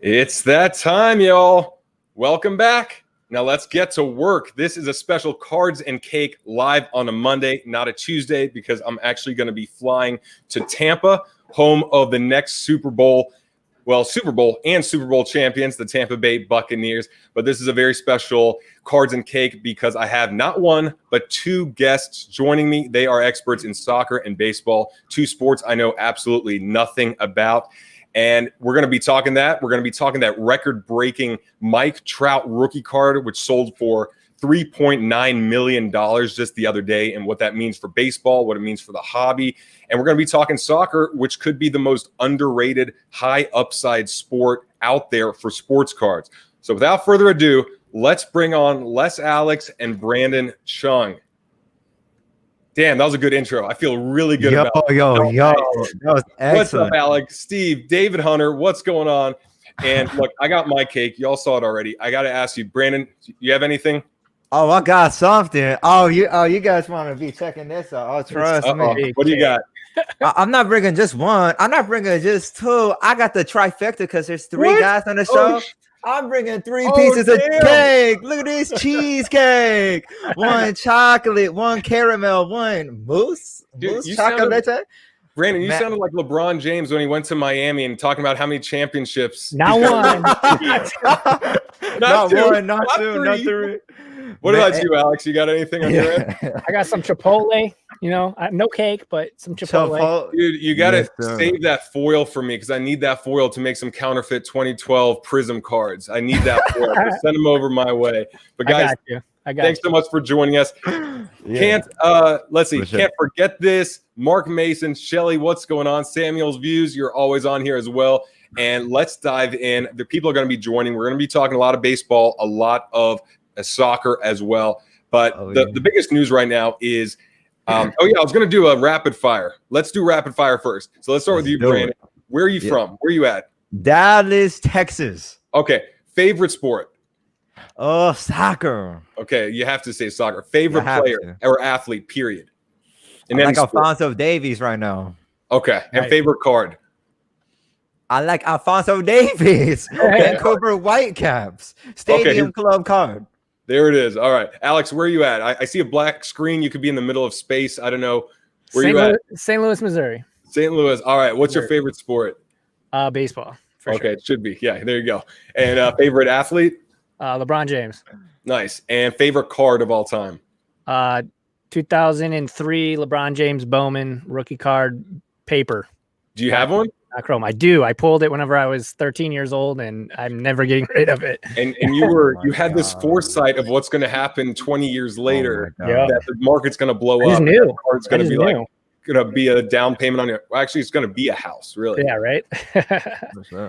It's that time, y'all. Welcome back. Now let's get to work. This is a special Cards and Cake live on a Monday, not a Tuesday, because I'm actually going to be flying to Tampa, home of the next Super Bowl. Well, Super Bowl and Super Bowl champions, the Tampa Bay Buccaneers. But this is a very special Cards and Cake because I have not one, but two guests joining me. They are experts in soccer and baseball, two sports I know absolutely nothing about. And we're going to be talking that. We're going to be talking that record-breaking Mike Trout rookie card, which sold for $3.9 million just the other day, and what that means for baseball, what it means for the hobby. And we're going to be talking soccer, which could be the most underrated, high-upside sport out there for sports cards. So without further ado, let's bring on Les Alex and Brandon Chung. Damn, that was a good intro. I feel really good about it. Yo. That was excellent. What's up, Alex? Steve, David Hunter, what's going on? And look, I got my cake. Y'all saw it already. I got to ask you, Brandon, you have anything? Oh, I got something. You guys want to be checking this out? Oh, trust me. What do you got? I'm not bringing just one. I'm not bringing just two. I got the trifecta because there's three guys on the show. I'm bringing three pieces of cake. Look at this cheesecake. One chocolate, one caramel, one mousse chocolate. Brandon, you sounded like LeBron James when he went to Miami and talking about how many championships. Not one. Not one, not two, not three. What about you, Alex? You got anything on your end? I got some Chipotle. No cake, but some Chipotle. Dude, you got to save that foil for me because I need that foil to make some counterfeit 2012 Prism cards. I need that foil. Send them over my way. But guys, thanks so much for joining us. Can't forget this. Mark Mason, Shelly, what's going on? Samuel's Views, you're always on here as well. And let's dive in. The people are going to be joining. We're going to be talking a lot of baseball, a lot of soccer as well. But the biggest news right now is I was going to do a rapid fire. Let's do rapid fire first. So let's start with you, Brandon. Where are you from? Where are you at? Dallas, Texas. Okay. Favorite sport? Oh, soccer. Okay. You have to say soccer. Favorite player or athlete, period. And like Alphonso Davies right now. Okay. And favorite card? I like Alphonso Davies. Vancouver Whitecaps. Stadium Club card. There it is. All right. Alex, where are you at? I see a black screen. You could be in the middle of space. I don't know. Where you at? St. Louis, Missouri. St. Louis. All right. What's your favorite sport? Baseball. Okay. Sure. It should be. Yeah, there you go. And favorite athlete? LeBron James. Nice. And favorite card of all time? 2003 LeBron James Bowman rookie card paper. Do you have one? Not chrome. I do. I pulled it whenever I was 13 years old, and I'm never getting rid of it. And you had this foresight of what's going to happen 20 years later, that the market's going to blow up. The card's going to be going to be a down payment on it. Well, actually, it's going to be a house, really. Yeah, right.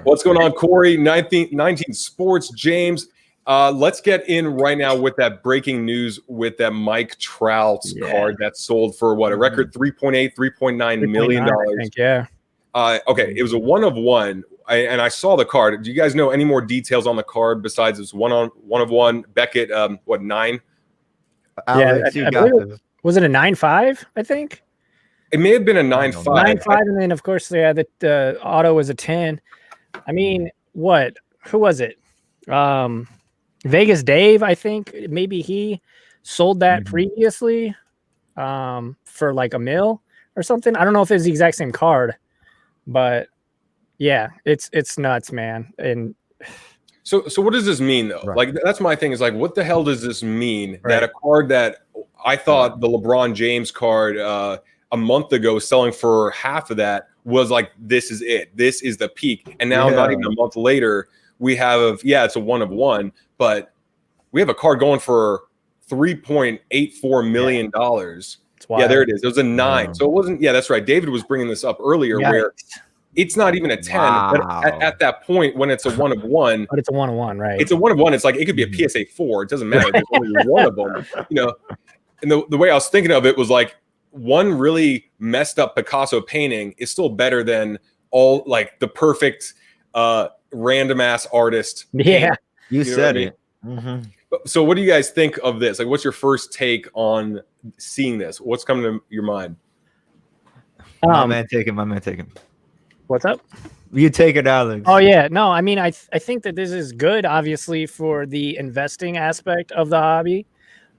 What's going on, Corey? 19 Sports, James. Let's get in right now with that breaking news with that Mike Trout's card that sold for a record $3.9 million. Yeah. Okay, it was a 1-of-1, and I saw the card. Do you guys know any more details on the card besides it's 1-of-1? Beckett, 9? Alex, was it a 9.5? I think it may have been a 9.5. 9.5, and then of course, the auto was a 10. I mean, what? Who was it? Vegas Dave, I think maybe he sold that previously, for like $1 million or something. I don't know if it's the exact same card. But yeah, it's nuts, man. And so what does this mean though? Like that's my thing is like, what the hell does this mean that a card that I thought the LeBron James card a month ago selling for half of that was like, this is it. This is the peak. And now not even a month later, we have it's a 1-of-1, but we have a card going for $3.84 million. Yeah, there it is. It was a 9. So it wasn't. Yeah, that's right. David was bringing this up earlier where it's not even a 10. But at that point, when it's a 1-of-1. But it's a 1-of-1, right? It's a 1-of-1. It's like it could be a PSA 4. It doesn't matter. There's only one of them. And the way I was thinking of it was like one really messed up Picasso painting is still better than all like the perfect random ass artist. Yeah, you said it. Mm-hmm. So what do you guys think of this? Like, what's your first take on seeing this? What's coming to your mind? My man taking. What's up? You take it, Alex. Oh yeah, no, I mean, I think that this is good, obviously, for the investing aspect of the hobby.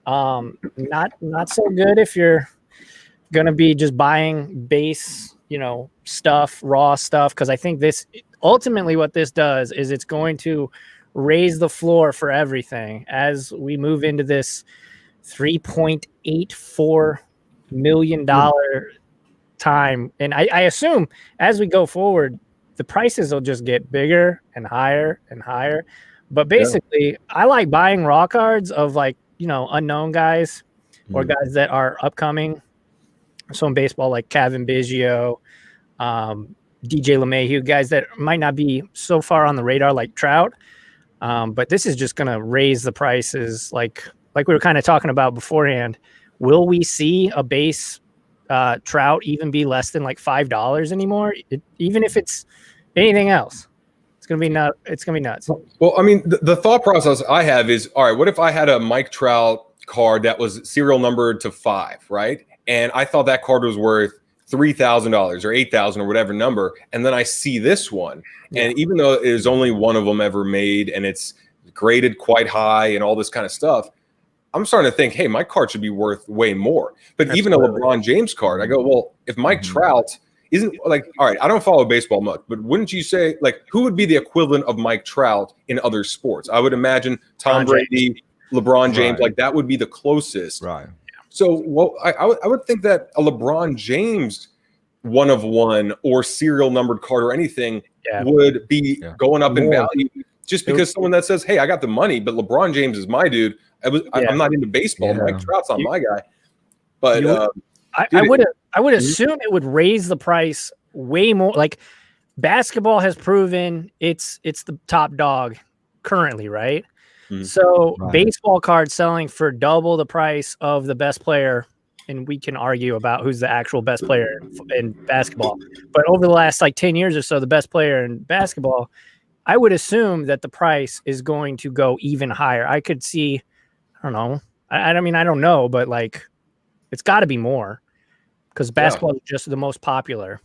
Not so good if you're gonna be just buying base, stuff, raw stuff, because I think this ultimately what this does is it's going to raise the floor for everything as we move into this $3.84 million time, and I assume as we go forward, the prices will just get bigger and higher and higher. But basically, I like buying raw cards of unknown guys or guys that are upcoming. So in baseball, like Kevin Biggio, DJ LeMahieu, guys that might not be so far on the radar like Trout. But this is just going to raise the prices like we were kind of talking about beforehand. Will we see a base Trout even be less than like $5 anymore? Even if it's anything else, it's gonna be nuts. Well, I mean, the thought process I have is, all right, what if I had a Mike Trout card that was serial numbered to 5, right? And I thought that card was worth $3,000 or $8,000 or whatever number, and then I see this one, and even though it is only one of them ever made, and it's graded quite high and all this kind of stuff, I'm starting to think, hey, my card should be worth way more. But even a LeBron James card, I go, well, if Mike Trout isn't like, all right, I don't follow baseball much, but wouldn't you say, like, who would be the equivalent of Mike Trout in other sports? I would imagine Tom Brady, LeBron James, like that would be the closest. Right. So, well, I would think that a LeBron James 1 of 1 or serial numbered card or anything would be going up in value just because someone that says, hey, I got the money, but LeBron James is my dude. I'm not into baseball. Mike Trout's not my guy. But I would assume it would raise the price way more. Like basketball has proven it's the top dog currently, right? So baseball cards selling for double the price of the best player, and we can argue about who's the actual best player in basketball. But over the last 10 years or so, the best player in basketball, I would assume that the price is going to go even higher. I could see, I don't know. I don't know, but it's got to be more because basketball is just the most popular.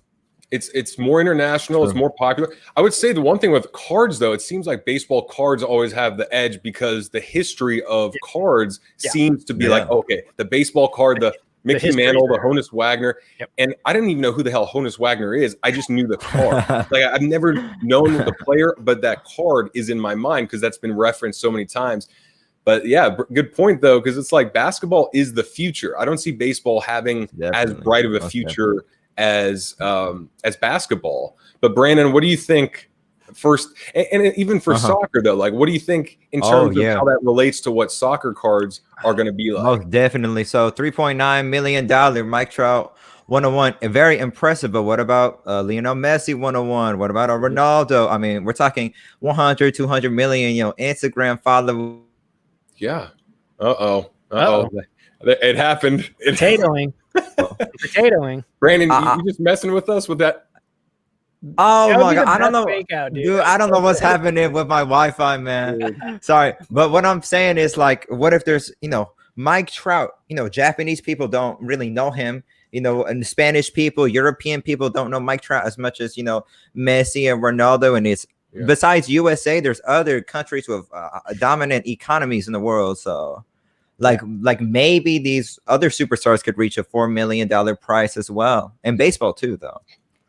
It's more international. It's more popular. I would say the one thing with cards, though, it seems like baseball cards always have the edge because the history of cards seems to be like, okay, the baseball card, the Mickey Mantle, the Honus Wagner. And I didn't even know who the hell Honus Wagner is. I just knew the card. I've never known the player, but that card is in my mind because that's been referenced so many times. But yeah, good point, though, because it's like basketball is the future. I don't see baseball having as bright of a future as basketball. But Brandon, what do you think first, and even for soccer though, what do you think in terms of how that relates to what soccer cards are going to be like? Most definitely. So $3.9 million Mike Trout 101, very impressive. But what about Lionel Messi 101? What about Ronaldo? I mean, we're talking 100, 200 million, Instagram follow. Yeah. It happened. Potatoing. Brandon, you just messing with us with that? Oh my God. I don't know. Dude, I don't know what's happening with my Wi-Fi, man. Sorry. But what I'm saying is what if there's, Mike Trout, Japanese people don't really know him, and Spanish people, European people don't know Mike Trout as much as, Messi and Ronaldo. And it's besides USA, there's other countries with dominant economies in the world. So like maybe these other superstars could reach a $4 million price as well. And baseball too, though.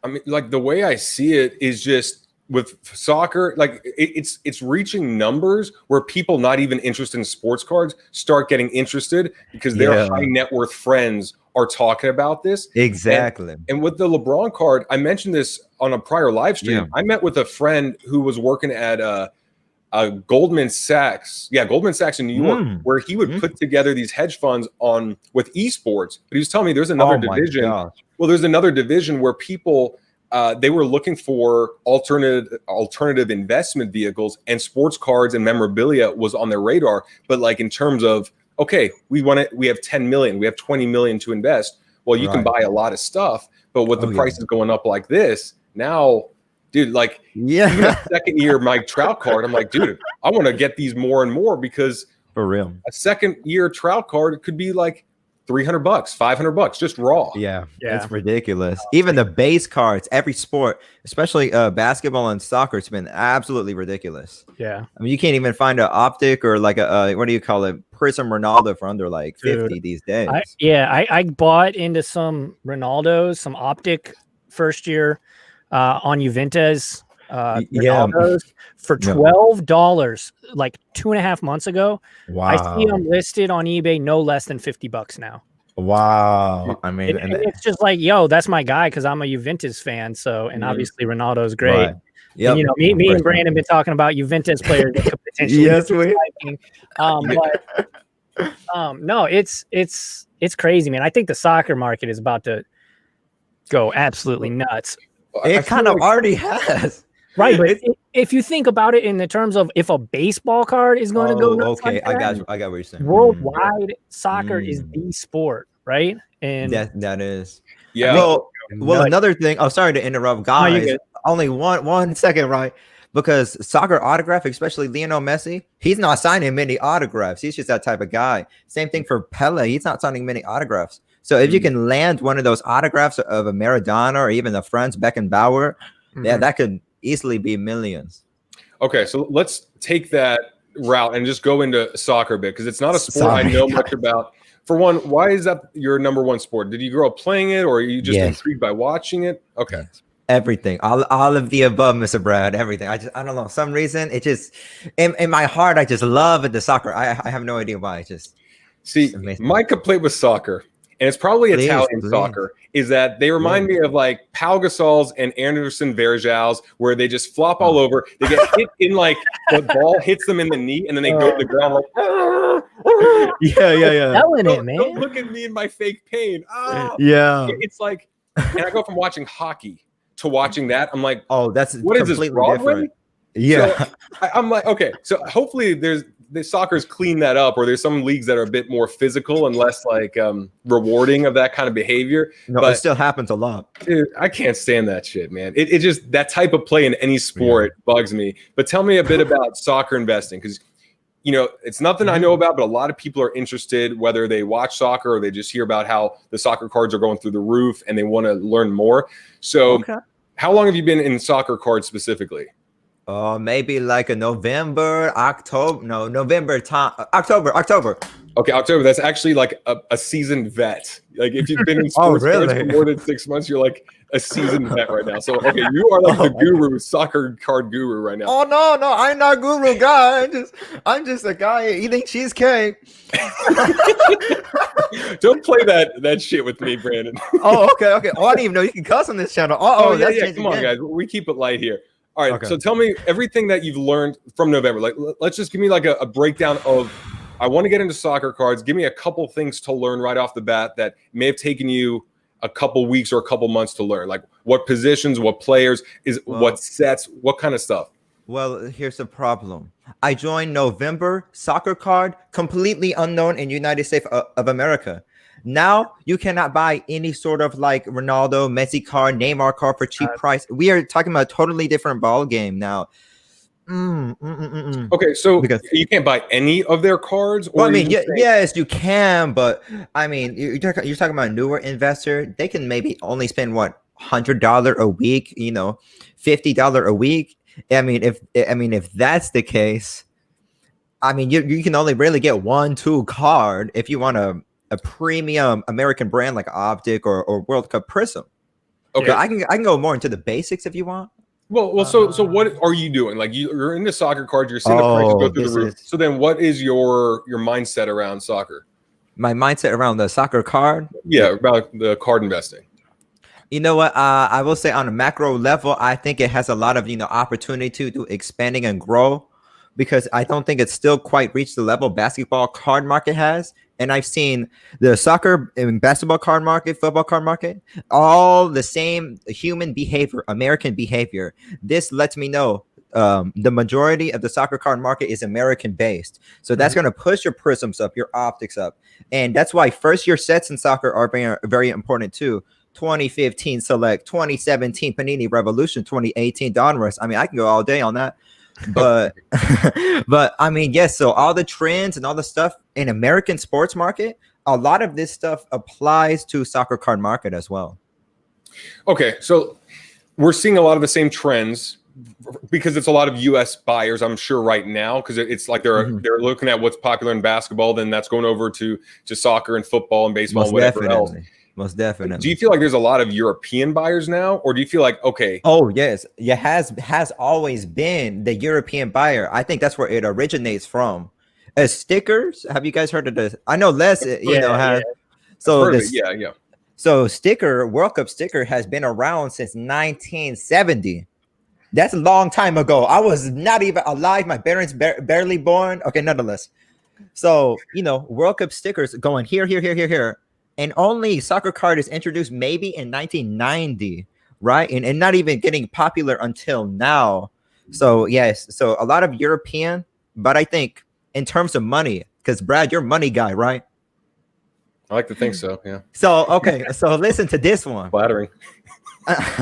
I mean, the way I see it is just with soccer, it's reaching numbers where people not even interested in sports cards start getting interested because their high net worth friends are talking about this. Exactly. And with the LeBron card, I mentioned this on a prior live stream. I met with a friend who was working at Goldman Sachs. Yeah, Goldman Sachs in New York, where he would put together these hedge funds with esports. But he was telling me there's another division. Well, there's another division where people they were looking for alternative investment vehicles, and sports cards and memorabilia was on their radar. But in terms of, okay, we have 10 million, we have 20 million to invest. Well, you can buy a lot of stuff, but with the prices going up like this now, dude, even a second year Mike Trout card, I'm like, dude, I want to get these more and more because for real, a second year Trout card could be $300, $500, just raw. Yeah, Yeah. it's ridiculous. Even the base cards, every sport, especially basketball and soccer, it's been absolutely ridiculous. Yeah. I mean, you can't even find an optic or like a what do you call it, Prism Ronaldo for under like 50 these days. I bought into some Ronaldos, some optic first year on Juventus. Ronaldos for $12 like 2.5 months ago. Wow. I see them listed on eBay no less than $50 now. Wow. I mean, and it's just like, yo, that's my guy because I'm a Juventus fan. So, and obviously Ronaldo's great. Right. Yep. And, you know, me and Brandon been talking about Juventus players that could potentially. Yes, we. No, it's crazy, man. I think the soccer market is about to go absolutely nuts. It kind of already has. Right, but if you think about it in the terms of if a baseball card is going to go nuts, okay, like I got what you're saying. Worldwide, soccer is the sport, right? And that is. Yeah. Well, another thing. Oh, sorry to interrupt, guys. Only one second, right? Because soccer autograph, especially Lionel Messi, he's not signing many autographs. He's just that type of guy. Same thing for Pele. He's not signing many autographs. So if you can land one of those autographs of a Maradona or even a Franz Beckenbauer, yeah, that could easily be millions. Okay, so let's take that route and just go into soccer a bit because it's not a sport I know much about. For one, why is that your number one sport? Did you grow up playing it, or are you just intrigued by watching it? Okay, everything, all of the above, Mr. Brad. Everything. I don't know. Some reason it just in my heart, I just love the soccer. I have no idea why. My complaint with soccer. And it's probably Italian soccer, is that they remind me of like Pau Gasol's and Anderson Varejão's, where they just flop all over. They get hit in like the ball hits them in the knee, and then they go to the ground like, Don't look at me in my fake pain. It's like, and I go from watching hockey to watching that. I'm like, oh, that's what is this, Broadway? Different. Yeah, so I'm like, okay, so hopefully the soccer's cleaned that up, or there's some leagues that are a bit more physical and less like rewarding of that kind of behavior. No, but it still happens a lot. Dude, I can't stand that shit, man. It just, that type of play in any sport bugs me. But tell me a bit about soccer investing, because you know it's nothing I know about, but a lot of people are interested, whether they watch soccer or they just hear about how the soccer cards are going through the roof and they want to learn more. So how long have you been in soccer cards specifically? Maybe like a November time. October. Okay, October. That's actually like a seasoned vet. Like if you've been in sports cards for more than 6 months, you're like a seasoned vet right now. So okay, you are like the guru, soccer card guru right now. Oh no, I'm not guru guy. I'm just a guy eating cheesecake. Don't play that shit with me, Brandon. Oh, okay. Oh, I didn't even know you can cuss on this channel. Yeah. Come on, guys. We keep it light here. All right, so tell me everything that you've learned from November. Like, let's just give me like a breakdown of, I want to get into soccer cards. Give me a couple things to learn right off the bat that may have taken you a couple weeks or a couple months to learn. Like what positions, what players, what sets, what kind of stuff. Well, here's the problem. I joined November soccer card, completely unknown in United States of America. Now you cannot buy any sort of like Ronaldo, Messi card, Neymar card for cheap price. We are talking about a totally different ball game now. Okay, so because you can't buy any of their cards. Well, I mean, yes, you can, but I mean, you're talking about a newer investor. They can maybe only spend what $100 a week, $50 a week. I mean, if that's the case, I mean, you can only really get 1-2 card if you want a premium American brand like Optic or World Cup Prism. Okay, I can go more into the basics if you want. Well, so what are you doing? Like you're into soccer cards, you're seeing the prices go through the roof. So then, what is your mindset around soccer? My mindset around the soccer card? Yeah, about the card investing. You know what? I will say on a macro level, I think it has a lot of opportunity to expanding and grow, because I don't think it's still quite reached the level basketball card market has. And I've seen the soccer and basketball card market, football card market, all the same human behavior, American behavior. This lets me know the majority of the soccer card market is American based. So that's going to push your prisms up, your optics up. And that's why first year sets in soccer are very important too. 2015 Select, 2017 Panini Revolution, 2018 Donruss. I mean, I can go all day on that. But I mean, yes, so all the trends and all the stuff in American sports market, a lot of this stuff applies to soccer card market as well. Okay, so we're seeing a lot of the same trends because it's a lot of U.S. buyers, I'm sure, right now, because it's like they're looking at what's popular in basketball, then that's going over to soccer and football and baseball and whatever else. Most definitely. Do you feel like there's a lot of European buyers now, or do you feel like, okay? Oh, yes. It has always been the European buyer. I think that's where it originates from. As stickers, have you guys heard of this? I know Les, has. So yeah. So World Cup sticker has been around since 1970. That's a long time ago. I was not even alive. My parents barely born. Okay, nonetheless. So, World Cup stickers going here. And only soccer card is introduced maybe in 1990, right? And not even getting popular until now. So, yes. So a lot of European, but I think in terms of money, because Brad, you're a money guy, right? I like to think so, yeah. So, okay. So listen to this one. Flattering.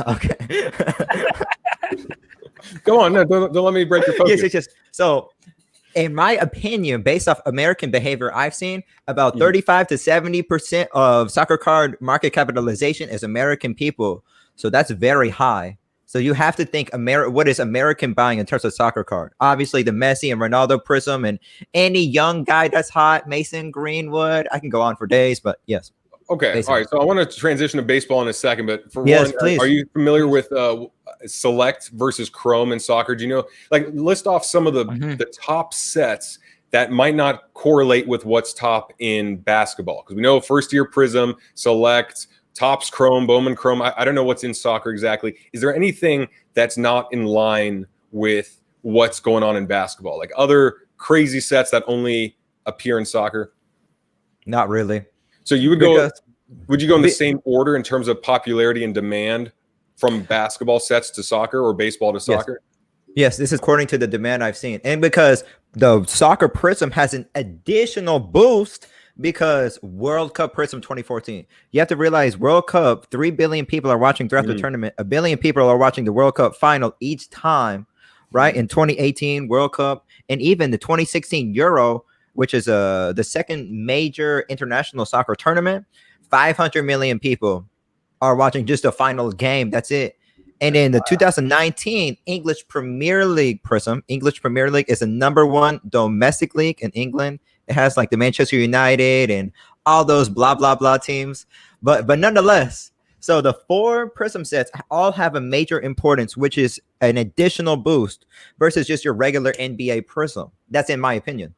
Okay. Go on. No, don't let me break your focus. Yes. So, in my opinion, based off American behavior, I've seen about 35 to 70% of soccer card market capitalization is American people. So that's very high. So you have to think what is American buying in terms of soccer card? Obviously, the Messi and Ronaldo prism and any young guy that's hot, Mason Greenwood. I can go on for days, but yes. Okay. Basically. All right. So I want to transition to baseball in a second, but for please. Are you familiar with select versus chrome in soccer? Do you know, like, list off some of the top sets that might not correlate with what's top in basketball? Because we know first year prism, select, tops chrome, Bowman chrome. I don't know what's in soccer exactly. Is there anything that's not in line with what's going on in basketball? Like other crazy sets that only appear in soccer? Not really. So you would would you go in the same order in terms of popularity and demand from basketball sets to soccer or baseball to soccer? Yes, this is according to the demand I've seen. And because the soccer prism has an additional boost because World Cup Prism 2014. You have to realize World Cup, 3 billion people are watching throughout the tournament. 1 billion people are watching the World Cup final each time, right? In 2018 World Cup and even the 2016 Euro, which is the second major international soccer tournament, 500 million people are watching just the final game. That's it. And in the 2019 English Premier League Prism, English Premier League is the #1 domestic league in England. It has like the Manchester United and all those blah, blah, blah teams. But nonetheless, so the 4 prism sets all have a major importance, which is an additional boost versus just your regular NBA prism. That's in my opinion.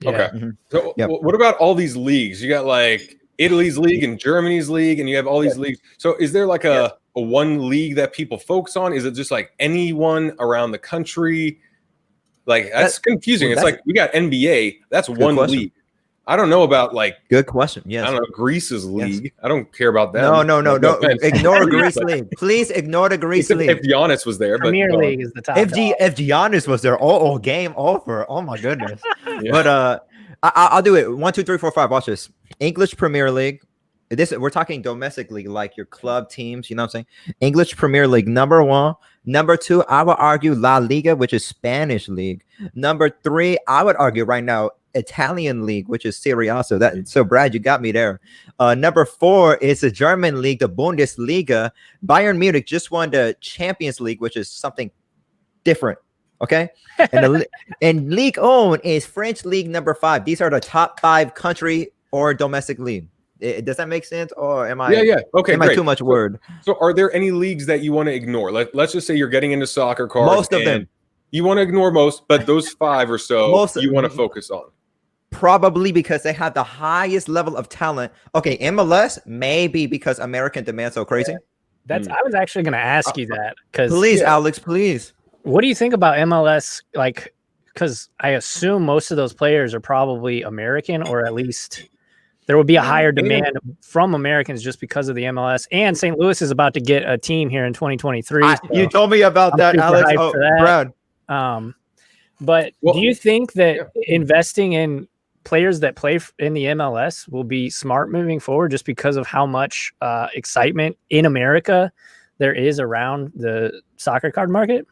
Okay. So what about all these leagues? You got like Italy's league and Germany's league, and you have all these leagues. So is there like a one league that people focus on? Is it just like anyone around the country? Like that's confusing. It's like we got NBA. That's one league. I don't know about like. Good question. Yes. I don't know Greece's league. Yes. I don't care about that. No. Don't ignore Greece league. Please ignore the Greece league. If Giannis was there, Premier League is the top. If Giannis was there, game over. Oh my goodness. But I'll do it. 1, 2, 3, 4, 5. Watch this. English Premier League. We're talking domestic league, like your club teams. You know what I'm saying? English Premier League #1. #2, I would argue La Liga, which is Spanish league. #3, I would argue right now Italian league, which is Serie A. So Brad, you got me there. #4 is the German league, the Bundesliga. Bayern Munich just won the Champions League, which is something different. Okay, and Ligue 1 is French league #5. These are the top 5 country or domestic league. Does that make sense, or am I? Yeah. Okay, am I too much word? So, are there any leagues that you want to ignore? Let's just say you're getting into soccer cards. Most of them. You want to ignore most, but those 5 or so you want to focus on. Probably because they have the highest level of talent. Okay, MLS maybe because American demand so crazy. I was actually going to ask you that because please, Alex, please. What do you think about MLS? Like, because I assume most of those players are probably American, or at least there would be a higher demand from Americans just because of the MLS. And St. Louis is about to get a team here in 2023. You told me about that, Alex. Oh, Brad. But do you think that investing in players that play in the MLS will be smart moving forward just because of how much excitement in America there is around the soccer card market?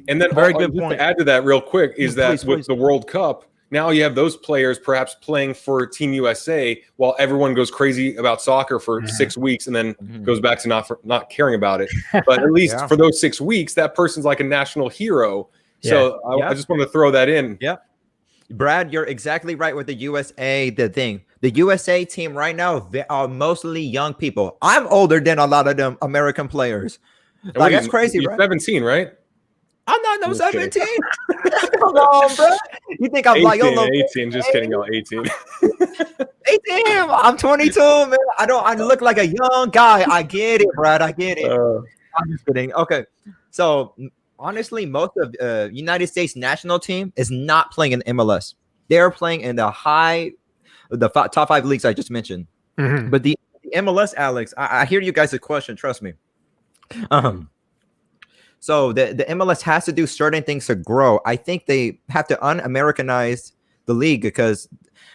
And then very good point. To add to that real quick is that with the World Cup, now you have those players perhaps playing for Team USA while everyone goes crazy about soccer for 6 weeks and then goes back to not caring about it. But at least for those 6 weeks, that person's like a national hero. So I just want to throw that in. Yeah. Brad, you're exactly right with the USA. The USA team right now are mostly young people. I'm older than a lot of them American players. Like, that's crazy, you're right? 17, right? I'm not no 17. Come on, bro. You think I'm 18, like 18? Just kidding, y'all. 18. 18. I'm 22, man. I look like a young guy. I get it, Brad. I get it. I'm just kidding. Okay, so honestly, most of United States national team is not playing in MLS. They're playing in the top 5 leagues I just mentioned. But the MLS, Alex, I hear you guys' question. Trust me. So the MLS has to do certain things to grow. I think they have to un-Americanize the league because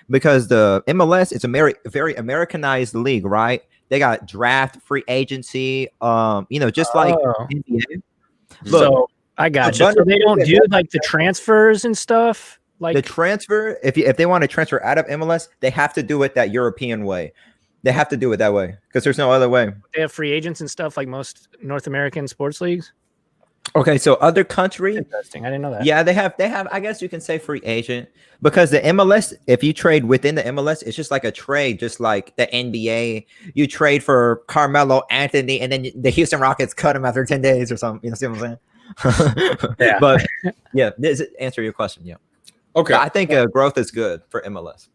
the MLS is a very Americanized league, right? They got draft, free agency, just like NBA. Look, so I got you. So they don't do like the transfers and stuff. Like the transfer, if they want to transfer out of MLS, they have to do it that European way. They have to do it that way because there's no other way. They have free agents and stuff like most North American sports leagues. Okay, so other countries. Interesting. I didn't know that. Yeah, they have. I guess you can say free agent because the MLS, if you trade within the MLS, it's just like a trade, just like the NBA. You trade for Carmelo Anthony, and then the Houston Rockets cut him after 10 days or something. You know, see what I'm saying? Yeah. But yeah, this answer your question. Yeah. Okay. But I think growth is good for MLS.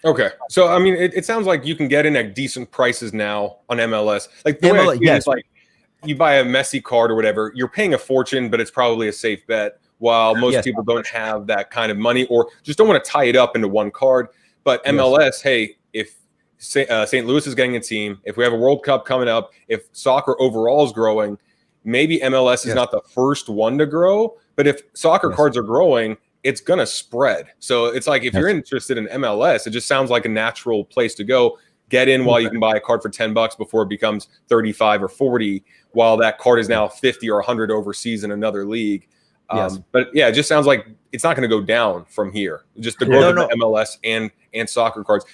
Okay, so I mean, it sounds like you can get in at decent prices now on MLS. Like the way I see it is like you buy a Messi card or whatever, you're paying a fortune, but it's probably a safe bet. While most people don't have that kind of money or just don't want to tie it up into one card. But MLS, hey, if St. Louis is getting a team, if we have a World Cup coming up, if soccer overall is growing, maybe MLS is not the first one to grow. But if soccer cards are growing, it's going to spread. So it's like if you're interested in MLS, it just sounds like a natural place to go. Get in while you can buy a card for $10 before it becomes 35 or 40, while that card is now 50 or 100 overseas in another league. But yeah, it just sounds like it's not going to go down from here. Just the growth of the MLS and soccer cards.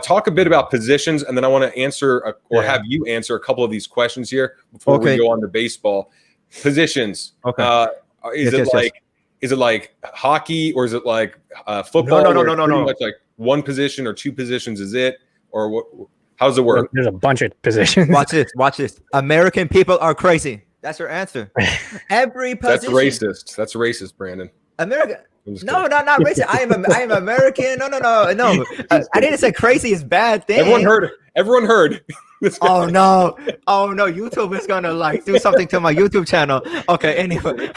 Talk a bit about positions, and then I want to answer have you answer a couple of these questions here before we go on to baseball. Positions. Okay. Is it like hockey or is it like football? No. Much like one position or two positions is it? Or what? How does it work? There's a bunch of positions. Watch this. American people are crazy. That's your answer. Every position. That's racist, Brandon. America. No, not racist. I am American. No. I didn't say crazy is bad thing. Everyone heard. Oh no. YouTube is gonna like do something to my YouTube channel. Okay, anyway.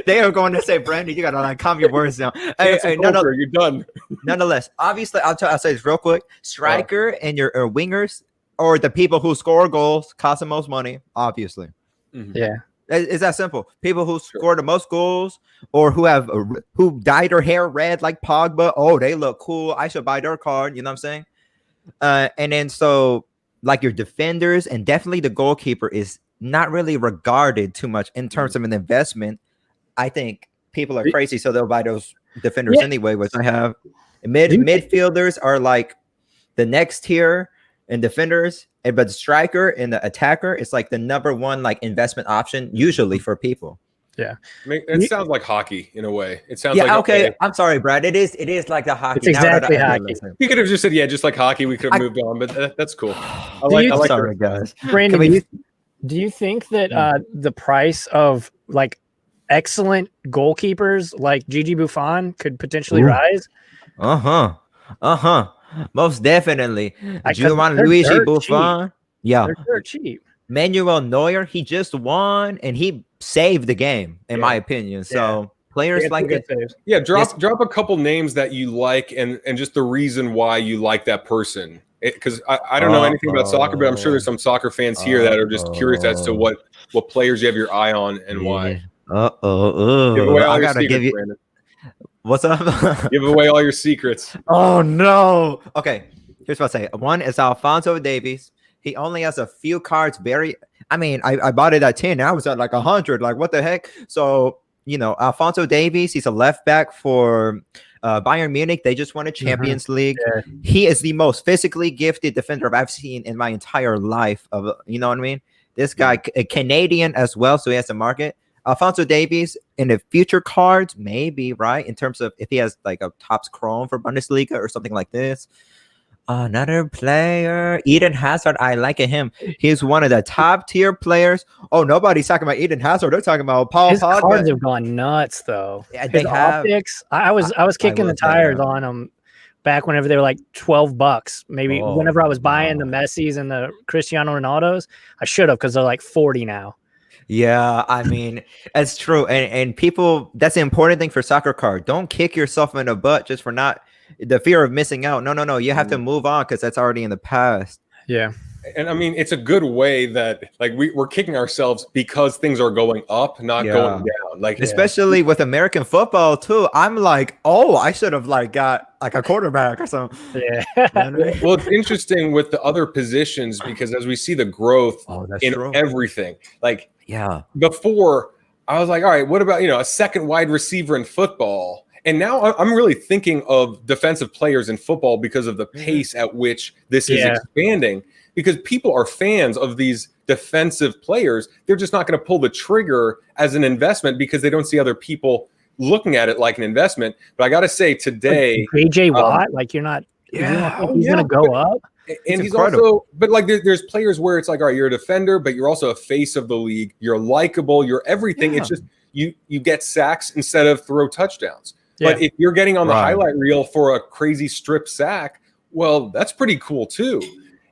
They are going to say, Brandon, you gotta like calm your words down. Hey, you're done. Nonetheless, obviously, I'll say this real quick. Striker and your wingers or the people who score goals cost the most money, obviously. Mm-hmm. Yeah. It's that simple. People who score the most goals or who dyed their hair red like Pogba. Oh, they look cool. I should buy their card. You know what I'm saying? And then so like your defenders and definitely the goalkeeper is not really regarded too much in terms of an investment. I think people are crazy, so they'll buy those defenders anyway. Which I have midfielders are like the next tier. And defenders, but the striker and the attacker is like the number one like investment option usually for people. Yeah, it sounds like hockky in a way. It sounds like okay. I'm sorry, Brad. It is like the hockey. It's exactly hockey. He could have just said just like hockey. We could have moved on, but that's cool. Sorry, guys. Brandon, do you think that the price of like excellent goalkeepers like Gigi Buffon could potentially rise? Most definitely. Gianluigi Buffon. Yeah. They're cheap. Manuel Neuer, he just won and he saved the game, in my opinion. So players like it. Yeah, drop a couple names that you like and just the reason why you like that person. Because I don't know anything about soccer, but I'm sure there's some soccer fans here that are just curious as to what players you have your eye on and why. I gotta give you. Brandon. What's up? Give away all your secrets. Oh no. Okay. Here's what I say. One is Alphonso Davies. He only has a few cards. I bought it at 10. I was at like 100. Like what the heck? So Alphonso Davies. He's a left back for Bayern Munich. They just won a Champions League. Yeah. He is the most physically gifted defender I've seen in my entire life. You know what I mean? This guy, a Canadian as well, so he has a market. Alphonso Davies in the future cards, maybe, right? In terms of if he has like a Topps Chrome for Bundesliga or something like this. Another player, Eden Hazard. I like him. He's one of the top tier players. Oh, nobody's talking about Eden Hazard. They're talking about Paul His Pogba. cards have gone nuts, though. Yeah, His optics. I was kicking the tires on them back whenever they were like $12. Maybe whenever I was buying the Messis and the Cristiano Ronaldos, I should have because they're like 40 now. Yeah, I mean, it's true. And people, that's the important thing for soccer card. Don't kick yourself in the butt just for not the fear of missing out. No. You have to move on because that's already in the past. Yeah. And I mean, it's a good way that like we're kicking ourselves because things are going up, not going down. Like especially with American football too. I'm like, I should have like got like a quarterback or something. Yeah. Well, it's interesting with the other positions because as we see the growth in everything, like before I was like, all right, what about a second wide receiver in football? And now I'm really thinking of defensive players in football because of the pace at which this is expanding. Because people are fans of these defensive players. They're just not going to pull the trigger as an investment because they don't see other people looking at it like an investment. But I got to say today, AJ Watt, like you're not he's going to go up. And he's also, but like there's players where it's like, all right, you're a defender, but you're also a face of the league. You're likable. You're everything. It's just you get sacks instead of throw touchdowns. But if you're getting on the highlight reel for a crazy strip sack, well, that's pretty cool too.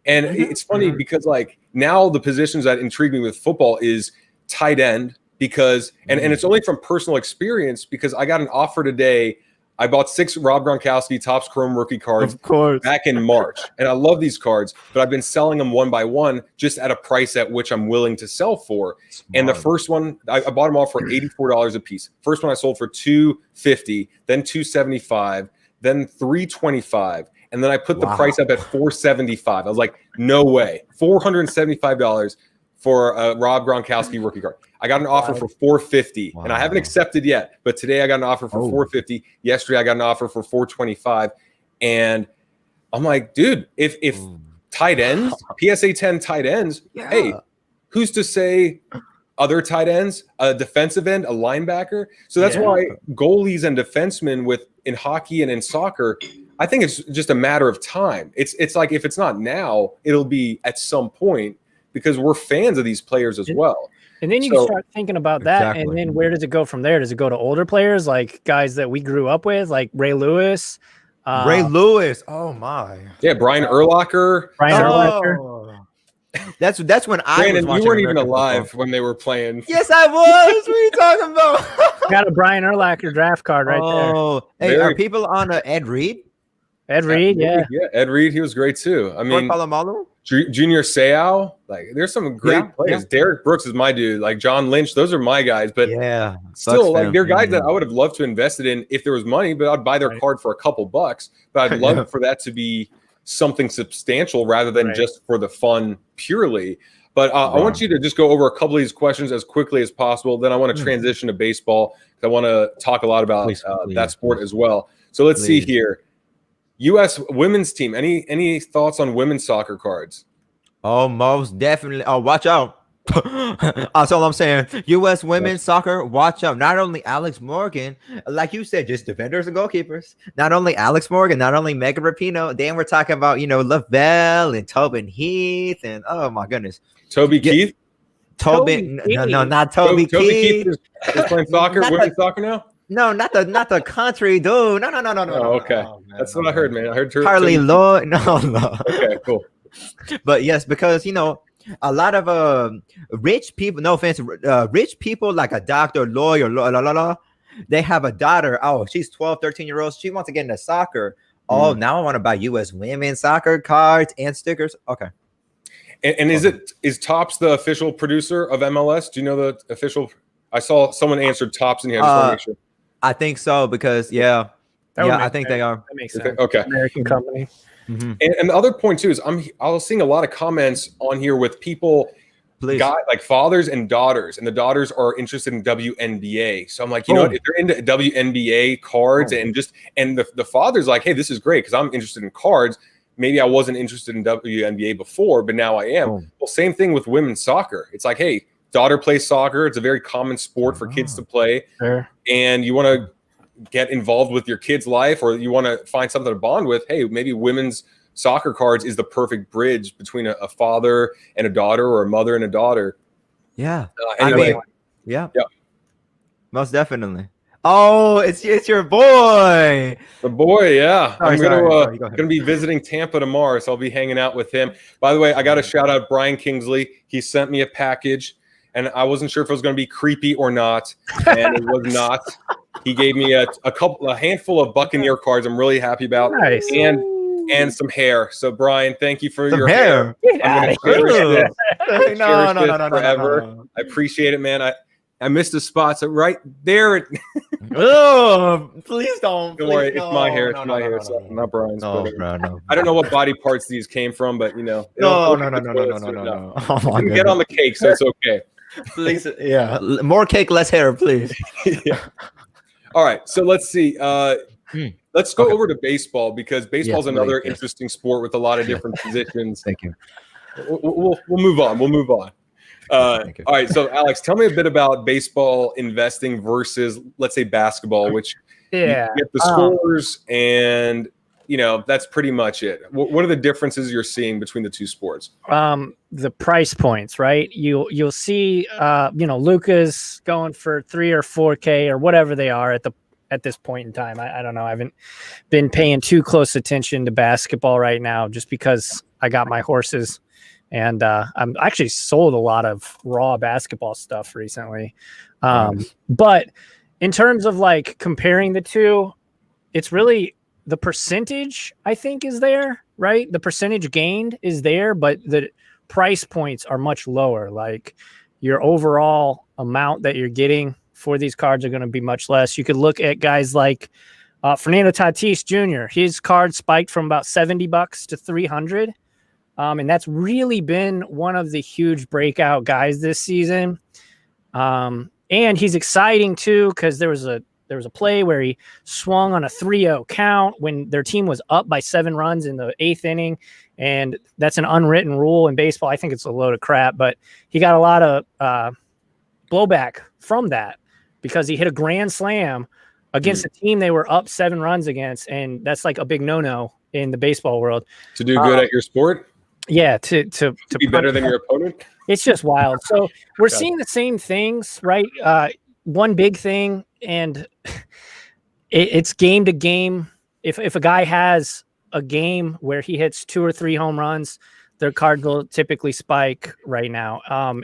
And it's funny because like now the positions that intrigue me with football is tight end because and it's only from personal experience because I got an offer today. I bought 6 Rob Gronkowski Topps Chrome rookie cards back in March. And I love these cards, but I've been selling them one by one just at a price at which I'm willing to sell for. And the first one, I bought them all for $84 a piece. First one I sold for $250, then $275, then $325. And then I put the price up at $475. I was like, no way. $475 for a Rob Gronkowski rookie card. I got an offer for $450, and I haven't accepted yet. But today I got an offer for $450. Yesterday I got an offer for $425, and I'm like, dude, if tight ends, PSA 10 tight ends, hey, who's to say other tight ends, a defensive end, a linebacker? So that's why goalies and defensemen in hockey and in soccer, I think it's just a matter of time. It's like if it's not now, it'll be at some point because we're fans of these players as well. And then you can start thinking about that. And then where does it go from there? Does it go to older players like guys that we grew up with, like Ray Lewis? Oh my. Yeah, Brian Urlacher. That's when I Brandon, was watching. You weren't even alive when they were playing. Yes, I was. What are you talking about? Got a Brian Urlacher draft card right there. Oh, hey, are people on Ed Reed? Ed Reed, yeah, Ed Reed, he was great too. I mean, Junior Seau, like there's some great players. Derek Brooks is my dude. Like John Lynch, those are my guys. But still, like they're guys that I would have loved to invest in if there was money. But I'd buy their card for a couple bucks. But I'd love for that to be something substantial rather than just for the fun purely. But I want you to just go over a couple of these questions as quickly as possible. Then I want to transition to baseball because I want to talk a lot about that sport as well. So let's see here. U.S. women's team. Any thoughts on women's soccer cards? Oh, most definitely. Oh, watch out. That's all I'm saying. U.S. women's soccer, watch out. Not only Alex Morgan, like you said, just defenders and goalkeepers. Not only Alex Morgan, not only Megan Rapinoe. Then we're talking about, Lavelle and Tobin Heath. And oh, my goodness. Toby Keith? No, not Toby Keith. Toby Keith is playing soccer, women's soccer now? No, not the country dude. No. Oh, okay. That's what I heard, man. I heard Harley Lloyd. No. Okay, cool. But yes, because a lot of rich people, no offense, rich people like a doctor, lawyer, they have a daughter. Oh, she's 12, 13-year-old. She wants to get into soccer. Oh, now I want to buy U.S. women's soccer cards and stickers. Okay. And is Topps the official producer of MLS? Do you know the official? I saw someone answered Topps in here. I just want to make sure. I think so because I think they are. That makes sense. Okay. American company. Mm-hmm. And the other point too is I was seeing a lot of comments on here with people Please. like fathers and daughters, and the daughters are interested in WNBA. So I'm like, you know what? If they're into WNBA cards and the father's like, hey, this is great because I'm interested in cards. Maybe I wasn't interested in WNBA before, but now I am. Well, same thing with women's soccer. It's like, hey, daughter plays soccer. It's a very common sport for kids to play. Sure. And you want to get involved with your kid's life, or you want to find something to bond with. Hey, maybe women's soccer cards is the perfect bridge between a father and a daughter, or a mother and a daughter. Yeah. Anyway, yeah. Most definitely. Oh, it's your boy. The boy, yeah. I'm gonna be visiting Tampa tomorrow, so I'll be hanging out with him. By the way, I got to shout out Brian Kingsley. He sent me a package, and I wasn't sure if it was going to be creepy or not, and it was not. He gave me a handful of Buccaneer cards. I'm really happy about, nice. and some hair. So Brian, thank you for your hair. I'm gonna cherish this. No, forever. I appreciate it, man. I missed a spot, so right there. Oh, please don't. Don't worry, it's my hair. It's my hair, so not Brian's. No, bro, no. I don't know what body parts these came from, but No. Oh my get on the cake, so it's okay. Please, yeah, more cake, less hair, please. Yeah. All right, so let's see. Let's go over to baseball, because baseball is another interesting sport with a lot of different positions. Thank you. We'll move on. We'll move on. All right, so Alex, tell me a bit about baseball investing versus, let's say, basketball, which you get the scores, and that's pretty much it. What are the differences you're seeing between the two sports? The price points, right? You'll see, Luka's going for 3 or 4K or whatever they are at this point in time. I don't know. I haven't been paying too close attention to basketball right now, just because I got my horses. And I'm actually sold a lot of raw basketball stuff recently. But in terms of like comparing the two, it's really the percentage, I think, is there, right? The percentage gained is there, but the price points are much lower. Like your overall amount that you're getting for these cards are going to be much less. You could look at guys like Fernando Tatis Jr. His card spiked from about $70 to $300. And that's really been one of the huge breakout guys this season. And he's exciting too, because there was a play where he swung on a 3-0 count when their team was up by 7 runs in the 8th inning. And that's an unwritten rule in baseball. I think it's a load of crap, but he got a lot of blowback from that, because he hit a grand slam against a team they were up 7 runs against. And that's like a big no-no in the baseball world. To do good at your sport? Yeah, to be better than your opponent. It's just wild. So we're seeing the same things, right? One big thing, and it's game to game. If a guy has a game where he hits 2 or 3 home runs, their card will typically spike right now.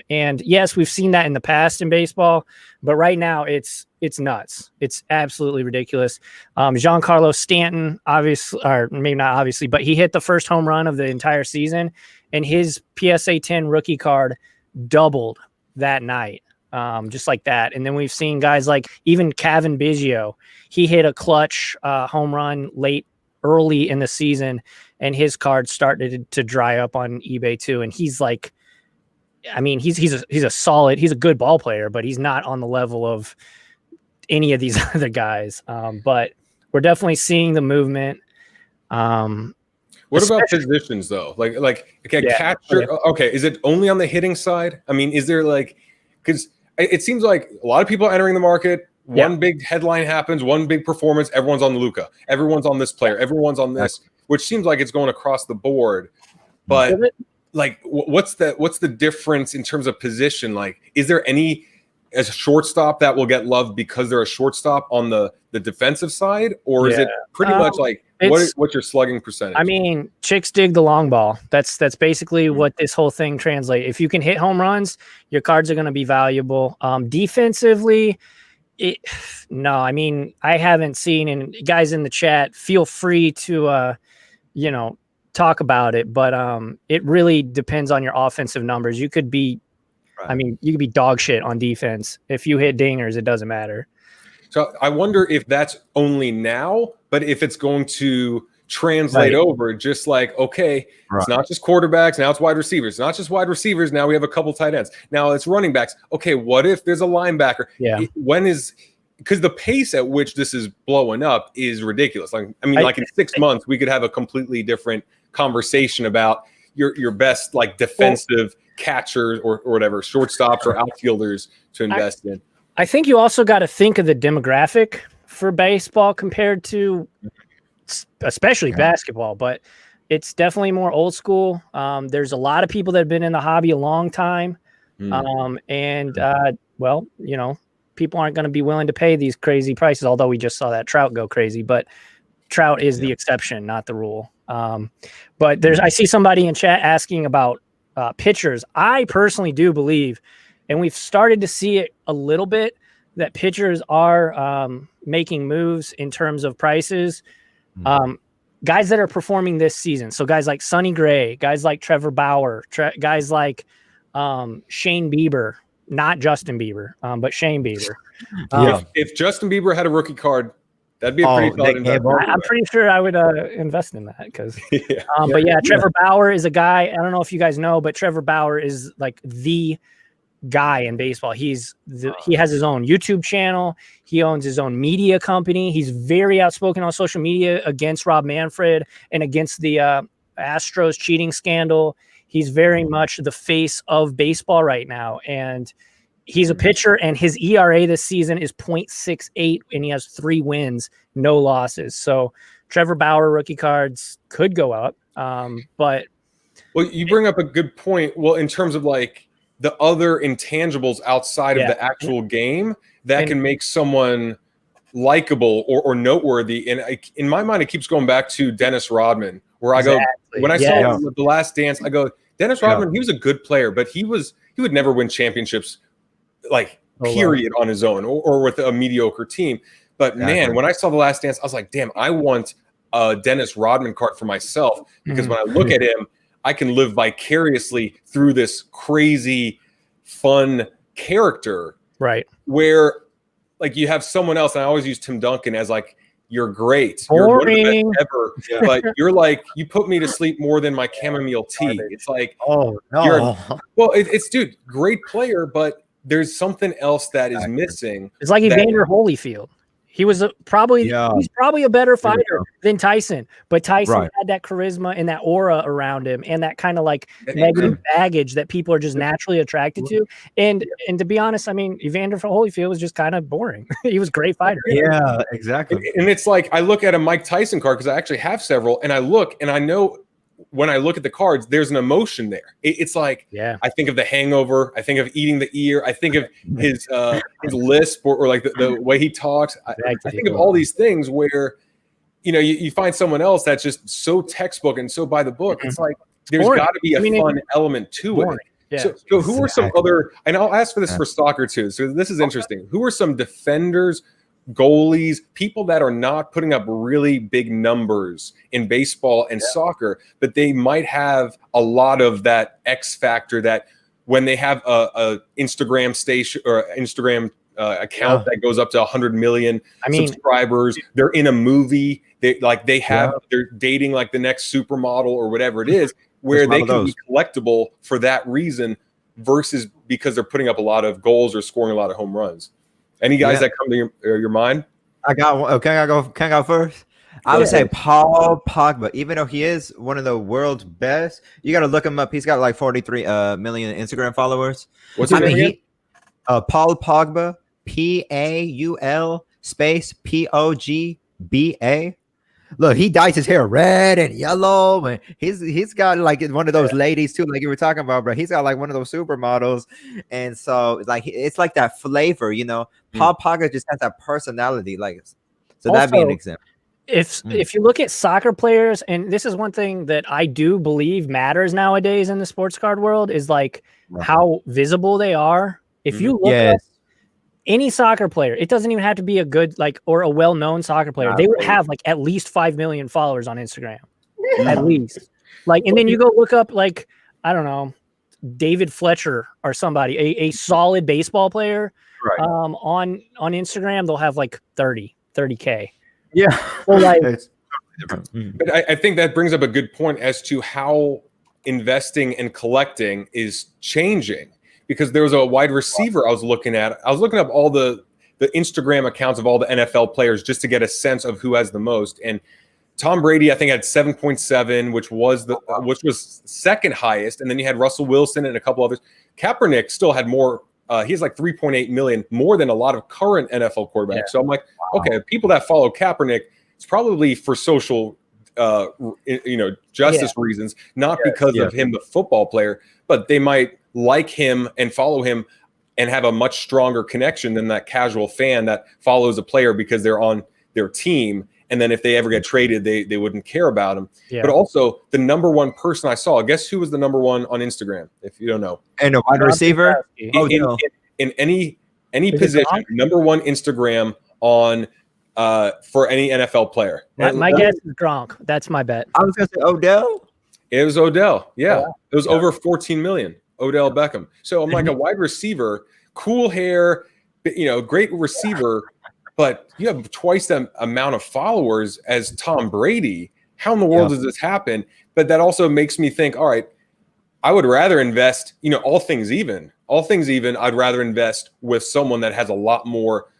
And yes, we've seen that in the past in baseball, but right now it's nuts. It's absolutely ridiculous. Giancarlo Stanton, obviously, or maybe not obviously, but he hit the first home run of the entire season, and his PSA 10 rookie card doubled that night, just like that. And then we've seen guys like even Kevin Biggio. He hit a clutch home run early in the season, and his card started to dry up on eBay too. And he's like, I mean, he's a good ball player, but he's not on the level of any of these other guys. But we're definitely seeing the movement. What about positions though? Catcher. Okay, is it only on the hitting side? I mean, is there because it seems like a lot of people are entering the market. One big headline happens, one big performance. Everyone's on Luka. Everyone's on this player. Everyone's on this, which seems like it's going across the board. But what's the difference in terms of position? Like, is there any as a shortstop that will get loved because they're a shortstop on the defensive side, or is it pretty much like what's your slugging percentage? I mean, chicks dig the long ball. That's basically what this whole thing translates. If you can hit home runs, your cards are going to be valuable. Defensively, I mean, I haven't seen, and guys in the chat, feel free to talk about it, but it really depends on your offensive numbers. You could be you could be dog shit on defense. If you hit dingers, it doesn't matter. So I wonder if that's only now, but if it's going to translate over, just like, okay, it's not just quarterbacks, now it's wide receivers. It's not just wide receivers, now we have a couple tight ends. Now it's running backs. Okay, what if there's a linebacker? Yeah. Because the pace at which this is blowing up is ridiculous. Like, I mean, in 6 months, we could have a completely different conversation about your best like defensive catchers or whatever, shortstops or outfielders to invest in. I think you also got to think of the demographic for baseball compared to especially basketball, but it's definitely more old school. There's a lot of people that have been in the hobby a long time. Well, you know, people aren't going to be willing to pay these crazy prices, although we just saw that Trout go crazy, but Trout is the exception, not the rule. But I see somebody in chat asking about pitchers. I personally do believe, and we've started to see it a little bit, that pitchers are making moves in terms of prices. Guys that are performing this season. So guys like Sonny Gray, guys like Trevor Bauer, guys like Shane Bieber, not Justin Bieber, but Shane Bieber. If Justin Bieber had a rookie card, that'd be a pretty solid investment. I'm pretty sure I would invest in that because. But yeah, Trevor Bauer is a guy. I don't know if you guys know, but Trevor Bauer is like the guy in baseball. He has his own YouTube channel. He owns his own media company. He's very outspoken on social media against Rob Manfred and against the Astros cheating scandal. He's very much the face of baseball right now. And he's a pitcher, and his ERA this season is 0.68, and he has 3 wins, no losses. So Trevor Bauer rookie cards could go up. But you bring up a good point. Well, in terms of like the other intangibles outside of the actual game that can make someone likable or noteworthy. And in my mind, it keeps going back to Dennis Rodman, where I go, when I saw The Last Dance, I go, Dennis Rodman, he was a good player, but he would never win championships, like period, on his own or with a mediocre team. But man, when I saw The Last Dance, I was like, damn, I want a Dennis Rodman card for myself, because when I look at him, I can live vicariously through this crazy, fun character. Right. Where like you have someone else, and I always use Tim Duncan as like, you're great. You're one of the best ever. But you're like, you put me to sleep more than my chamomile tea. It's like, oh no. It's dude, great player, but there's something else that is missing. It's like Evander Holyfield. He was he's probably a better fighter than Tyson, but Tyson had that charisma and that aura around him and that kind of like negative baggage that people are just naturally attracted to. And to be honest, I mean, Evander Holyfield was just kind of boring. He was a great fighter. Yeah, exactly. And it's like, I look at a Mike Tyson card, because I actually have several, and I look and I know when I look at the cards, there's an emotion there. It's like, I think of The Hangover. I think of Eating the Ear. I think of his lisp or like the way he talks. I think of all these things where, you know, you find someone else that's just so textbook and so by the book. It's like, there's got to be a fun element to it. Yeah. So who are some other, and I'll ask for this for soccer too. So this is interesting. Who are some defenders, goalies, people that are not putting up really big numbers in baseball and soccer, but they might have a lot of that X factor that when they have a Instagram station or Instagram account that goes up to 100 million subscribers, they're in a movie, they're dating like the next supermodel or whatever it is, where they can be collectible for that reason versus because they're putting up a lot of goals or scoring a lot of home runs. Any guys that come to your mind? I got one. Can I go first? I would say Paul Pogba. Even though he is one of the world's best, you got to look him up. He's got like 43 million Instagram followers. What's his name again? Paul Pogba. PAUL space POGBA. Look, he dyes his hair red and yellow, and he's got like one of those ladies too, like you were talking about, bro. He's got like one of those supermodels, and so it's like that flavor, you know. Paul Pogba just has that personality, like so. That'd be an example. If you look at soccer players, and this is one thing that I do believe matters nowadays in the sports card world, is like how visible they are. If you look at any soccer player, it doesn't even have to be a good or a well-known soccer player. They would have like at least 5 million followers on Instagram, at least. And then you go look up I don't know, David Fletcher or somebody, a solid baseball player, on Instagram. They'll have like 30K. Yeah. So different. But I think that brings up a good point as to how investing and collecting is changing, because there was a wide receiver I was looking at. I was looking up all the Instagram accounts of all the NFL players just to get a sense of who has the most. And Tom Brady, I think, had 7.7, which was second highest. And then you had Russell Wilson and a couple others. Kaepernick still had more. He has like 3.8 million, more than a lot of current NFL quarterbacks. Yeah. So I'm like, okay, people that follow Kaepernick, it's probably for social, justice reasons, not because of him, the football player, but they might like him and follow him and have a much stronger connection than that casual fan that follows a player because they're on their team. And then if they ever get traded, they wouldn't care about him. Yeah. But also, the number one person I saw, guess who was the number one on Instagram, if you don't know? And a wide receiver? In any position, number one Instagram on for any NFL player. My guess is Gronk. That's my bet. I was going to say Odell. It was Odell. Yeah. It was over 14 million. Odell Beckham. So I'm like, a wide receiver, cool hair, great receiver, but you have twice the amount of followers as Tom Brady. How in the world does this happen? But that also makes me think, all right, I would rather invest, all things even, I'd rather invest with someone that has a lot more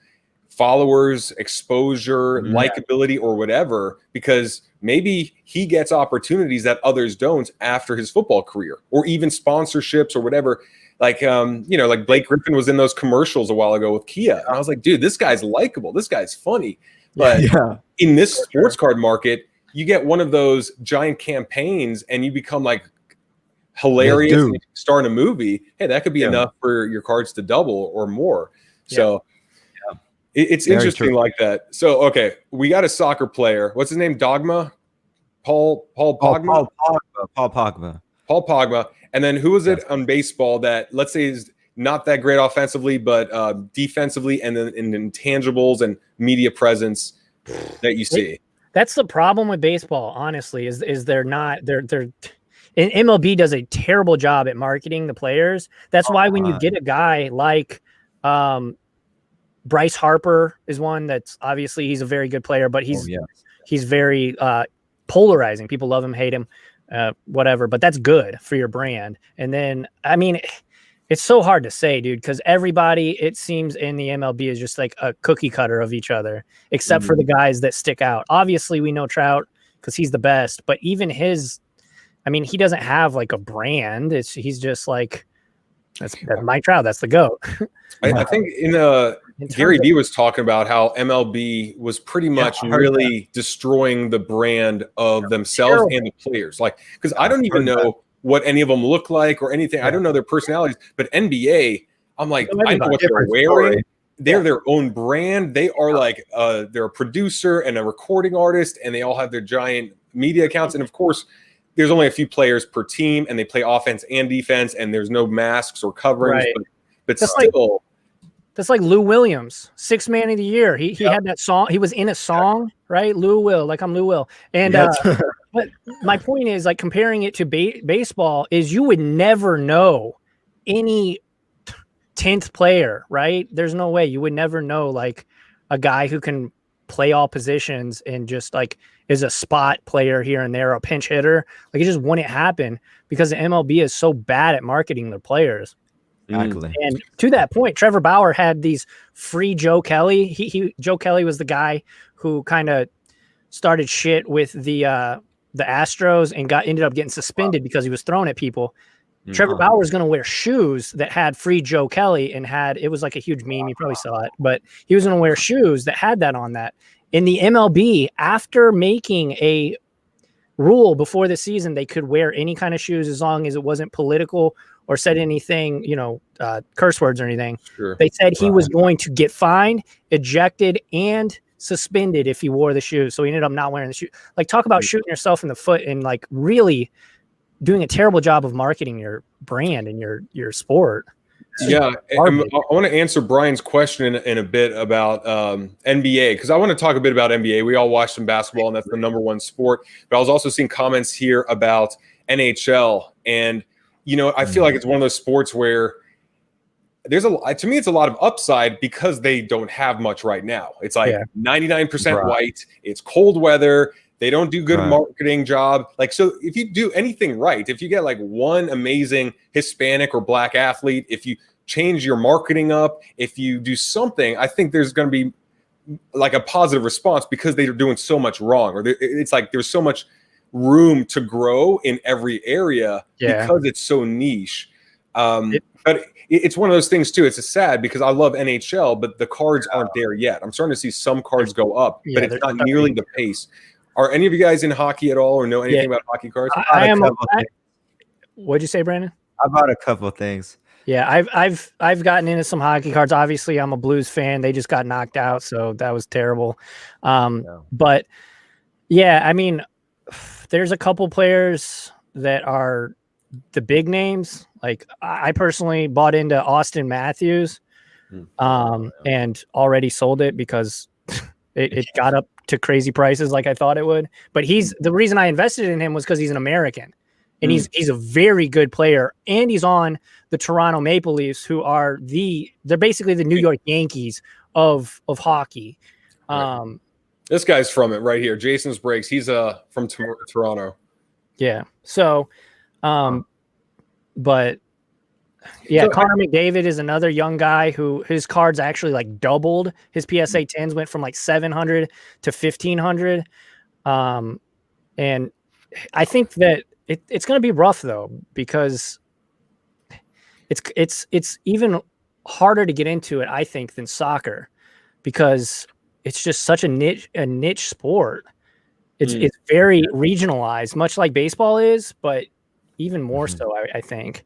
followers, exposure, likability, or whatever, because maybe he gets opportunities that others don't after his football career, or even sponsorships or whatever. Like, like Blake Griffin was in those commercials a while ago with Kia. And I was like, dude, this guy's likable. This guy's funny. But in this sports card market, you get one of those giant campaigns and you become like hilarious and you start a movie. Hey, that could be enough for your cards to double or more. So it's very interesting like that. So, okay, we got a soccer player. What's his name? Dogma? Paul Pogba? Paul Pogba. And then who is it on baseball that, let's say, is not that great offensively, but defensively, and then in intangibles and media presence that you see? That's the problem with baseball, honestly, is they're not they're and MLB does a terrible job at marketing the players. That's why when you get a guy like Bryce Harper is one that's obviously he's a very good player, but he's very polarizing. People love him, hate him, whatever, but that's good for your brand. And then, I mean, it's so hard to say, dude, because everybody, it seems, in the MLB is just like a cookie cutter of each other, except for the guys that stick out. Obviously, we know Trout because he's the best, but even his, I mean, he doesn't have like a brand. He's just like, that's Mike Trout. That's the GOAT. I think Gary Vee was talking about how MLB was pretty much really destroying the brand of themselves and the players. Like, because I don't even know what any of them look like or anything. I don't know their personalities. But NBA, I'm like, I know what they're wearing. They're their own brand. They are like, they're a producer and a recording artist, and they all have their giant media accounts. And of course, there's only a few players per team, and they play offense and defense, and there's no masks or coverings. Right. But that's still, that's like Lou Williams, 6th Man of the Year. He had that song. He was in a song, right? Lou Will, like I'm Lou Will. And but my point is, like, comparing it to baseball is you would never know any 10th player, right? There's no way you would never know like a guy who can play all positions and just like is a spot player here and there, a pinch hitter. Like, it just wouldn't happen because the MLB is so bad at marketing their players. Exactly. And to that point, Trevor Bauer had these free Joe Kelly. Joe Kelly was the guy who kind of started shit with the Astros and ended up getting suspended because he was throwing at people. Trevor Bauer was going to wear shoes that had free Joe Kelly and it was like a huge meme. You probably saw it, but he was going to wear shoes that had that on that. In the MLB, after making a rule before the season, they could wear any kind of shoes as long as it wasn't political or said anything, curse words or anything. Sure. They said he was going to get fined, ejected, and suspended if he wore the shoes. So he ended up not wearing the shoes. Like, talk about shooting yourself in the foot and like really doing a terrible job of marketing your brand and your sport. Yeah, I want to answer Brian's question in a bit about NBA, because I want to talk a bit about NBA. We all watch some basketball, and that's the number one sport. But I was also seeing comments here about NHL, and I feel like it's one of those sports where to me, it's a lot of upside because they don't have much right now. It's like 99% white. It's cold weather. They don't do good marketing job. Like, so if you do anything right, if you get like one amazing Hispanic or Black athlete, if you change your marketing up, if you do something, I think there's going to be like a positive response because they're doing so much wrong, or it's like there's so much room to grow in every area because it's so niche. But it's one of those things too. It's sad because I love NHL, but the cards aren't there yet. I'm starting to see some cards go up, but it's not nearly the pace. Are any of you guys in hockey at all or know anything about hockey cards? I am. What'd you say, Brandon? I bought a couple of things. Yeah, I've gotten into some hockey cards. Obviously, I'm a Blues fan. They just got knocked out, so that was terrible. But yeah, I mean, there's a couple players that are the big names. Like I personally bought into Austin Matthews, and already sold it because it got up to crazy prices like I thought it would. But the reason I invested in him was because he's an American. And he's a very good player, and he's on the Toronto Maple Leafs, who are they're basically the New York Yankees of hockey. This guy's from it right here. Jason's Breaks. He's from Toronto. Yeah. So, but yeah, so, Connor McDavid is another young guy who his cards actually like doubled. His PSA 10s went from like 700 to 1500. And I think that it's going to be rough though, because it's even harder to get into it, I think, than soccer, because it's just such a niche sport. It's very regionalized, much like baseball is, but even more so, I think.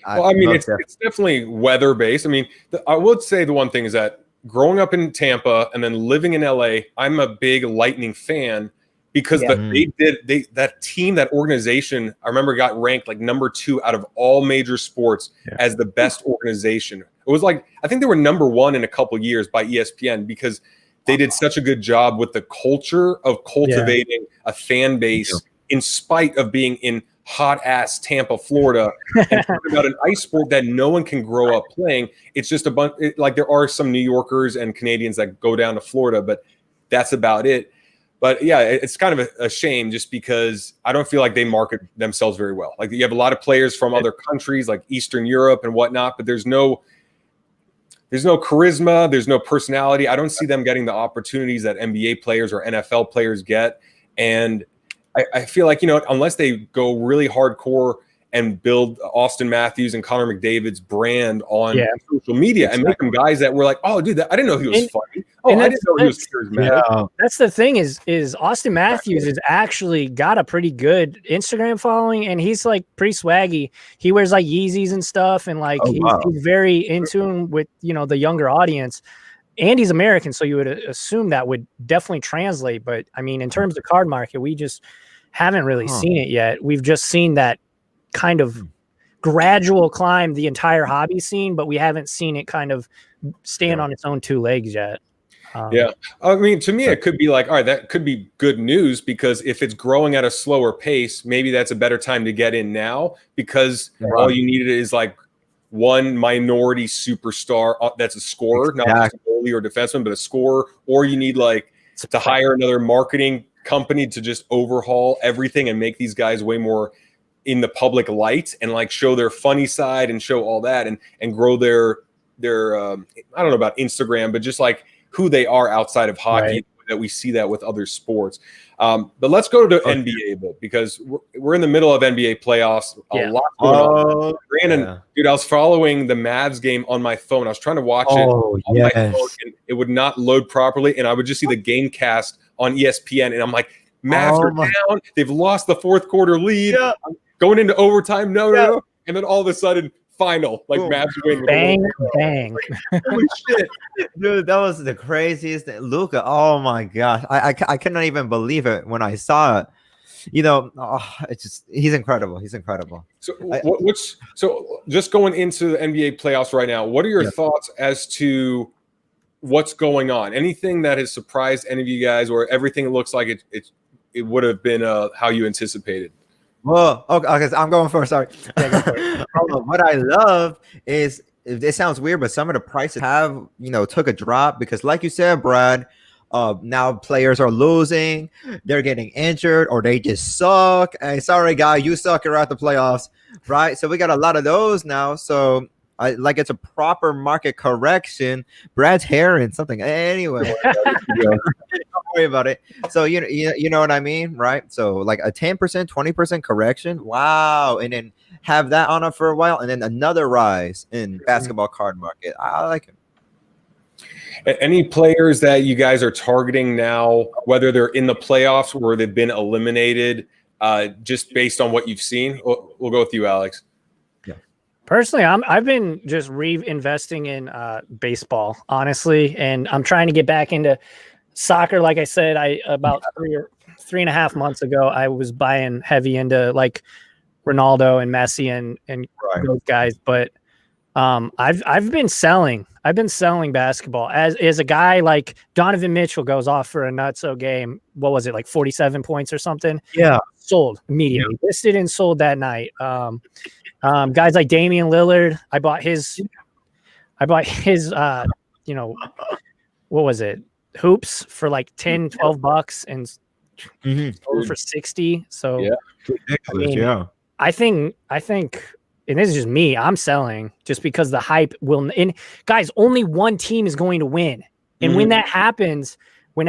Well, I mean, it's definitely weather based. I mean, I would say the one thing is that growing up in Tampa and then living in LA, I'm a big Lightning fan. Because that team, that organization, I remember got ranked like number 2 out of all major sports as the best organization. It was like, I think they were number 1 in a couple years by ESPN because they did such a good job with the culture of cultivating a fan base in spite of being in hot ass Tampa, Florida, and talking about an ice sport that no one can grow up playing. It's just a bunch, like there are some New Yorkers and Canadians that go down to Florida, but that's about it. But yeah, it's kind of a shame just because I don't feel like they market themselves very well. Like you have a lot of players from other countries like Eastern Europe and whatnot, but there's no charisma, there's no personality. I don't see them getting the opportunities that NBA players or NFL players get. And I feel like, unless they go really hardcore and build Austin Matthews and Connor McDavid's brand on social media and make them guys that were like, oh, dude, I didn't know he was funny. Oh, I didn't know he was charismatic. Yeah. That's the thing is Austin Matthews has actually got a pretty good Instagram following, and he's like pretty swaggy. He wears like Yeezys and stuff, and like he's very in tune with the younger audience. And he's American, so you would assume that would definitely translate. But I mean, in terms of card market, we just haven't really seen it yet. We've just seen that kind of gradual climb the entire hobby scene, but we haven't seen it kind of stand on its own 2 legs yet. I mean, to me, it could be like, all right, that could be good news, because if it's growing at a slower pace, maybe that's a better time to get in now, because all you needed is like one minority superstar that's a scorer, not just a goalie or defenseman, but a scorer, or you need like to hire another marketing company to just overhaul everything and make these guys way more in the public light and like show their funny side and show all that and grow their I don't know about Instagram, but just like who they are outside of hockey, that we see that with other sports. But let's go to NBA a bit, because we're in the middle of NBA playoffs. A lot going on. Brandon, dude, I was following the Mavs game on my phone. I was trying to watch it on my phone, and it would not load properly, and I would just see the game cast on ESPN, and I'm like, Mavs are down. They've lost the fourth quarter lead. I'm going into overtime. No. And then all of a sudden, final, like Mavs win. Bang. Holy shit. Dude, that was the craziest thing. Luka, oh my gosh. I cannot even believe it when I saw it. It's just, he's incredible. So just going into the NBA playoffs right now, what are your thoughts as to what's going on? Anything that has surprised any of you guys, or everything looks like it would have been how you anticipated? Well, okay, I'm going first. Sorry. What I love is, it sounds weird, but some of the prices have, took a drop, because like you said, Brad, Now players are losing, they're getting injured, or they just suck. Hey, sorry, guy, you suck. You're out the playoffs, right? So we got a lot of those now. So like it's a proper market correction. Brad's hair and something. Anyway, don't worry about it. So you know what I mean, right? So like a 10%, 20% correction. Wow, and then have that on up for a while, and then another rise in basketball card market. I like it. Any players that you guys are targeting now, whether they're in the playoffs or they've been eliminated, just based on what you've seen? We'll go with you, Alex. Personally, I've been just reinvesting in baseball, honestly, and I'm trying to get back into soccer. Like I said, about 3.5 months ago, I was buying heavy into like Ronaldo and Messi and those guys. But I've been selling. I've been selling basketball as a guy like Donovan Mitchell goes off for a nutso game. What was it, like 47 points or something? Yeah, sold immediately. Listed and sold that night. Guys like Damian Lillard, I bought his what was it? Hoops for like $10-12 and sold for 60. So yeah. I think, and this is just me, I'm selling just because the hype will. And guys, only one team is going to win, and when that happens, when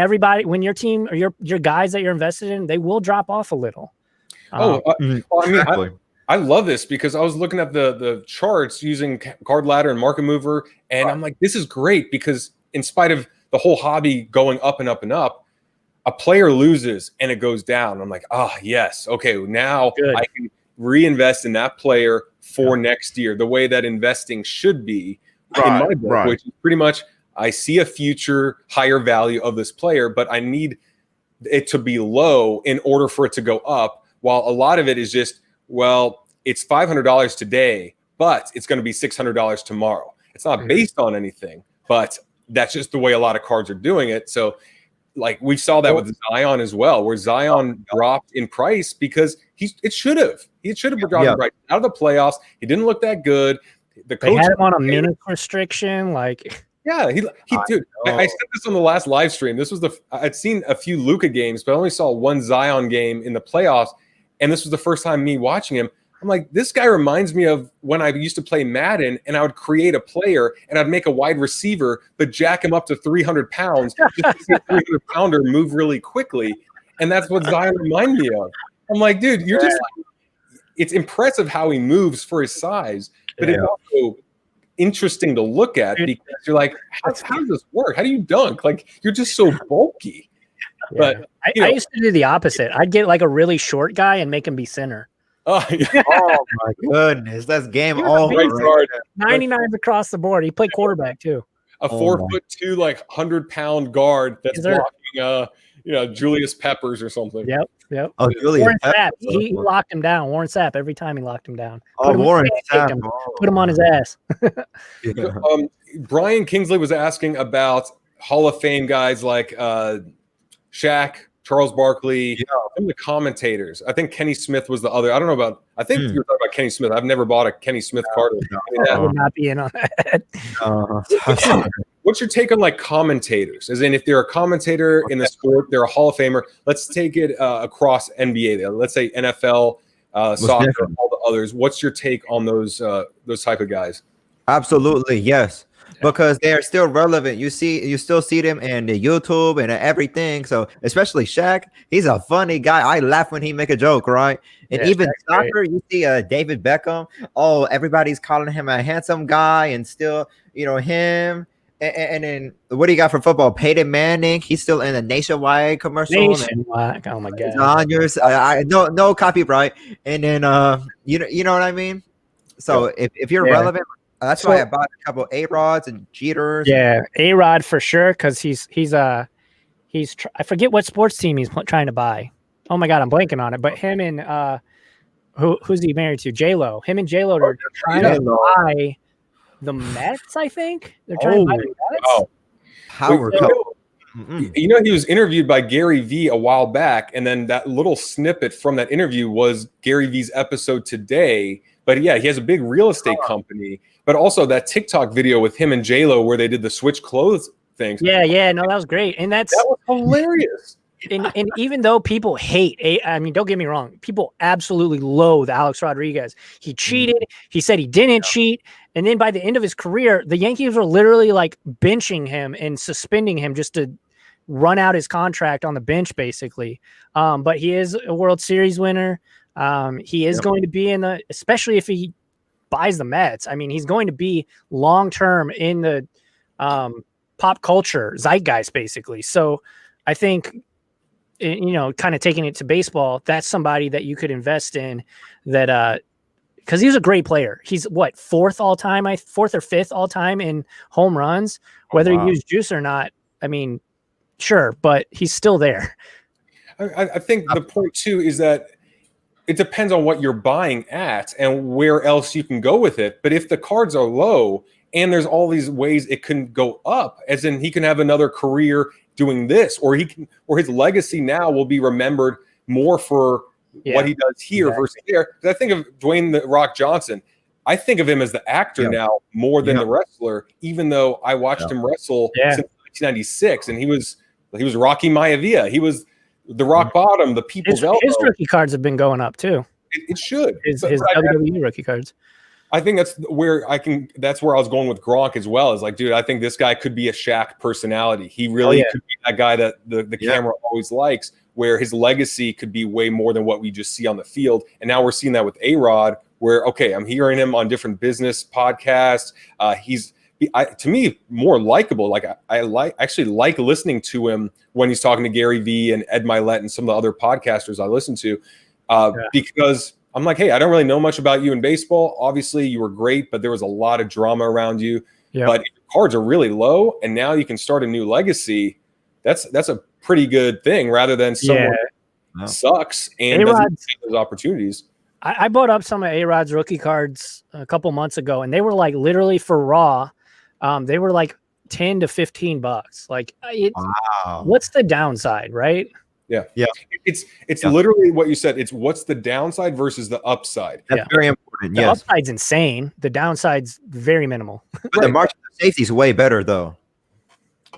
your team or your guys that you're invested in, they will drop off a little. I love this because I was looking at the charts using Card Ladder and Market Mover, and I'm like, this is great because in spite of the whole hobby going up and up and up, a player loses and it goes down. I'm like, yes, okay, now I can reinvest in that player for next year, the way that investing should be in my book, which is pretty much I see a future higher value of this player, but I need it to be low in order for it to go up, while a lot of it is just, well, it's $500 today, but it's going to be $600 tomorrow. It's not based on anything, but that's just the way a lot of cards are doing it. So like we saw that with Zion as well, where Zion dropped in price because it should have dropped in price out of the playoffs. He didn't look that good. The coach had him on a minute restriction. Like, yeah, he dude. I said this on the last live stream. This was I'd seen a few Luka games, but I only saw one Zion game in the playoffs. And this was the first time me watching him. I'm like, this guy reminds me of when I used to play Madden and I would create a player and I'd make a wide receiver, but jack him up to 300 pounds just to see a 300-pounder move really quickly. And that's what Zion reminded me of. I'm like, dude, you're just like, it's impressive how he moves for his size, but it's also interesting to look at because you're like, how does this work? How do you dunk? Like, you're just so bulky. Yeah. But I used to do the opposite. I'd get like a really short guy and make him be center. Oh my goodness, that's game all. 99s across the board. He played quarterback too. A 4'2", like 100-pound guard that's blocking, Julius Peppers or something. Yep. Oh, Julius Sapp. He locked him down. Warren Sapp. Every time he locked him down. Warren Sapp. Put him on his ass. Brian Kingsley was asking about Hall of Fame guys like Shaq, Charles Barkley, some of the commentators. I think Kenny Smith was the other. I don't know about. I think you were talking about Kenny Smith. I've never bought a Kenny Smith card. I would not be in on that. What's your take on like commentators? As in, if they're a commentator in the sport, they're a Hall of Famer. Let's take it across NBA. Let's say NFL, soccer, all the others. What's your take on those type of guys? Absolutely, yes. Because they are still relevant. You still see them in the YouTube and everything. So especially Shaq, he's a funny guy. I laugh when he make a joke, right? And even Shaq's soccer, great. You see David Beckham. Oh, everybody's calling him a handsome guy, and still, him. And then what do you got for football? Peyton Manning. He's still in a Nationwide commercial. Nationwide. Oh my god. No copyright. And then you know what I mean. So if you're relevant. That's why I bought a couple A-Rods and Jeters. Yeah, A-Rod for sure, because he's I forget what sports team he's trying to buy. Oh my god, I'm blanking on it. But him and who's he married to? J-Lo. Him and J-Lo are trying to buy the Mets. I think they're trying to buy the Mets. Oh, power couple. He was interviewed by Gary Vee a while back, and then that little snippet from that interview was Gary Vee's episode today. But yeah, he has a big real estate company. But also that TikTok video with him and J-Lo where they did the switch clothes things. Yeah, no, that was great, and that was hilarious. And even though people hate, I mean, don't get me wrong, people absolutely loathe Alex Rodriguez. He cheated. He said he didn't cheat. And then by the end of his career, the Yankees were literally like benching him and suspending him just to run out his contract on the bench, basically. But he is a World Series winner. He is going to be especially if he buys the Mets. I mean, he's going to be long-term in the pop culture zeitgeist, basically. So I think, kind of taking it to baseball, that's somebody that you could invest in that, because he's a great player. He's what, fourth or fifth all time in home runs, whether you use juice or not. I mean, sure, but he's still there. I think the point too is that it depends on what you're buying at and where else you can go with it. But if the cards are low and there's all these ways it can go up, as in he can have another career doing this, or his legacy now will be remembered more for what he does here versus there. Because I think of Dwayne "The Rock" Johnson. I think of him as the actor now more than the wrestler, even though I watched him wrestle since 1996, and he was Rocky Maivia. He was the Rock Bottom, the people's elbow. His rookie cards have been going up too. It should. His WWE rookie cards. I think that's where I was going with Gronk as well. Is like, dude, I think this guy could be a Shaq personality. He really could be that guy that the camera always likes, where his legacy could be way more than what we just see on the field. And now we're seeing that with A-Rod, where, okay, I'm hearing him on different business podcasts. He's to me more likable. Like I actually like listening to him when he's talking to Gary Vee and Ed Milet and some of the other podcasters I listen to, because I'm like, hey, I don't really know much about you in baseball. Obviously, you were great, but there was a lot of drama around you. Yep. But if your cards are really low, and now you can start a new legacy, that's a pretty good thing, rather than someone sucks and doesn't have those opportunities. I bought up some of A-Rod's rookie cards a couple months ago, and they were like literally for raw. They were like $10 to $15. Like, what's the downside, right? Yeah. It's literally what you said. It's what's the downside versus the upside. That's very important. The upside's insane. The downside's very minimal. But the margin of safety is way better, though.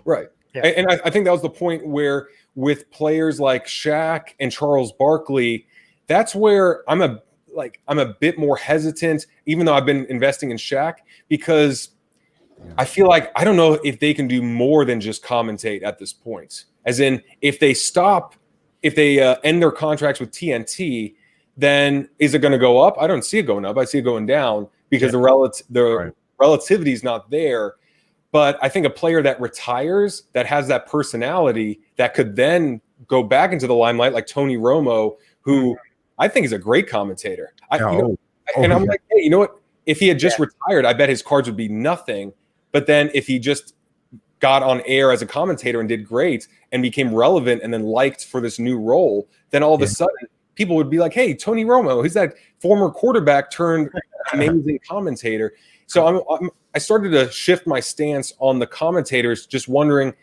Right. Yeah. And I think that was the point where with players like Shaq and Charles Barkley, that's where I'm a bit more hesitant, even though I've been investing in Shaq, because I feel like I don't know if they can do more than just commentate at this point. As in, if they end their contracts with TNT, then is it going to go up? I don't see it going up. I see it going down because the relativity is not there. But I think a player that retires, that has that personality, that could then go back into the limelight, like Tony Romo, who I think is a great commentator. I'm like, hey, you know what? If he had just retired, I bet his cards would be nothing. But then if he just got on air as a commentator and did great and became relevant and then liked for this new role, then all of a sudden people would be like, hey, Tony Romo, who's that former quarterback turned amazing commentator? So I started to shift my stance on the commentators, just wondering,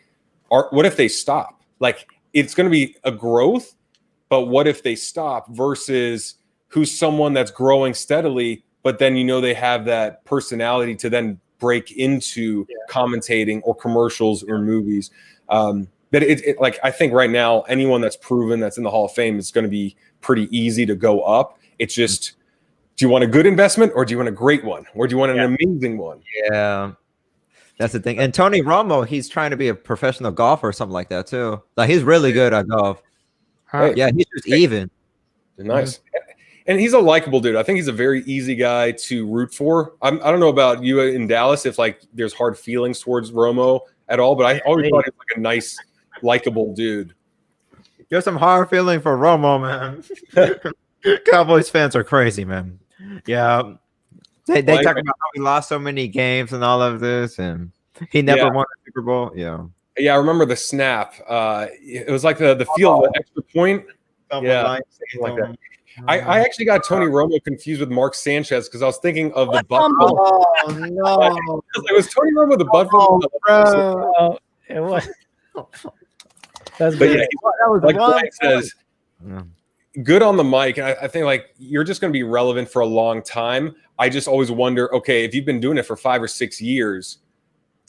what if they stop? Like, it's going to be a growth, but what if they stop versus who's someone that's growing steadily, but then they have that personality to then break into commentating or commercials or movies. But I think right now, anyone that's proven that's in the Hall of Fame is going to be pretty easy to go up. It's just, do you want a good investment or do you want a great one? Or do you want an amazing one? Yeah. That's the thing. And Tony Romo, he's trying to be a professional golfer or something like that too. Like, he's really good at golf. Yeah, he's just even. Nice. And he's a likable dude. I think he's a very easy guy to root for. I don't know about you in Dallas, if there's hard feelings towards Romo at all, but I always thought he was like a nice, likable dude. There's some hard feeling for Romo, man. Cowboys fans are crazy, man. Yeah. They talk about how he lost so many games and all of this, and he never won a Super Bowl. Yeah. Yeah, I remember the snap. It was like the field, the extra point. Like that. I actually got Tony Romo confused with Mark Sanchez because I was thinking of the butt. Oh no! It was Tony Romo the butt. Bro. It was. That's good. That was like Mike says, good on the mic. And I think you're just going to be relevant for a long time. I just always wonder, okay, if you've been doing it for 5 or 6 years,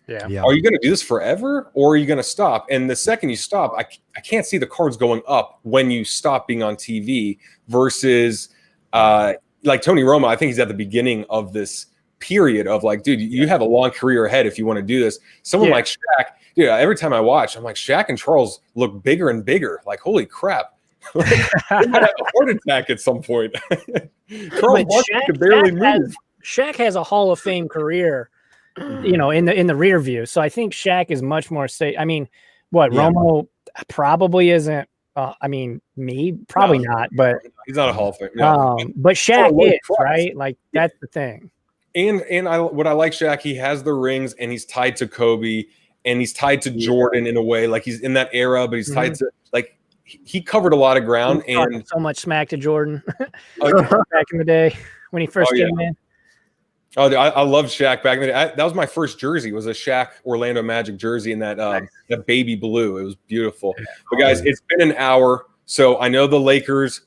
Yeah. Are you going to do this forever, or are you going to stop? And the second you stop, I can't see the cards going up when you stop being on TV versus like Tony Romo. I think he's at the beginning of this period of like, dude, you have a long career ahead if you want to do this. Someone like Shaq, dude, every time I watch, I'm like, Shaq and Charles look bigger and bigger. Like, holy crap. Like, they might have a heart attack at some point. Charles could barely move. Shaq has a Hall of Fame career, you know, in the rear view. So I think Shaq is much more safe. I mean, Romo probably isn't. I mean, probably not. But he's not a Hall of Fame. No. But Shaq is, right? Like that's the thing. And what I like Shaq, he has the rings, and he's tied to Kobe, and he's tied to Jordan in a way. Like he's in that era, but he's tied to like he covered a lot of ground. And so much smack to Jordan back in the day when he first came in. Oh, I love Shaq back in the day. That was my first jersey. Was a Shaq Orlando Magic jersey in that that baby blue. It was beautiful. But guys, it's been an hour, so I know the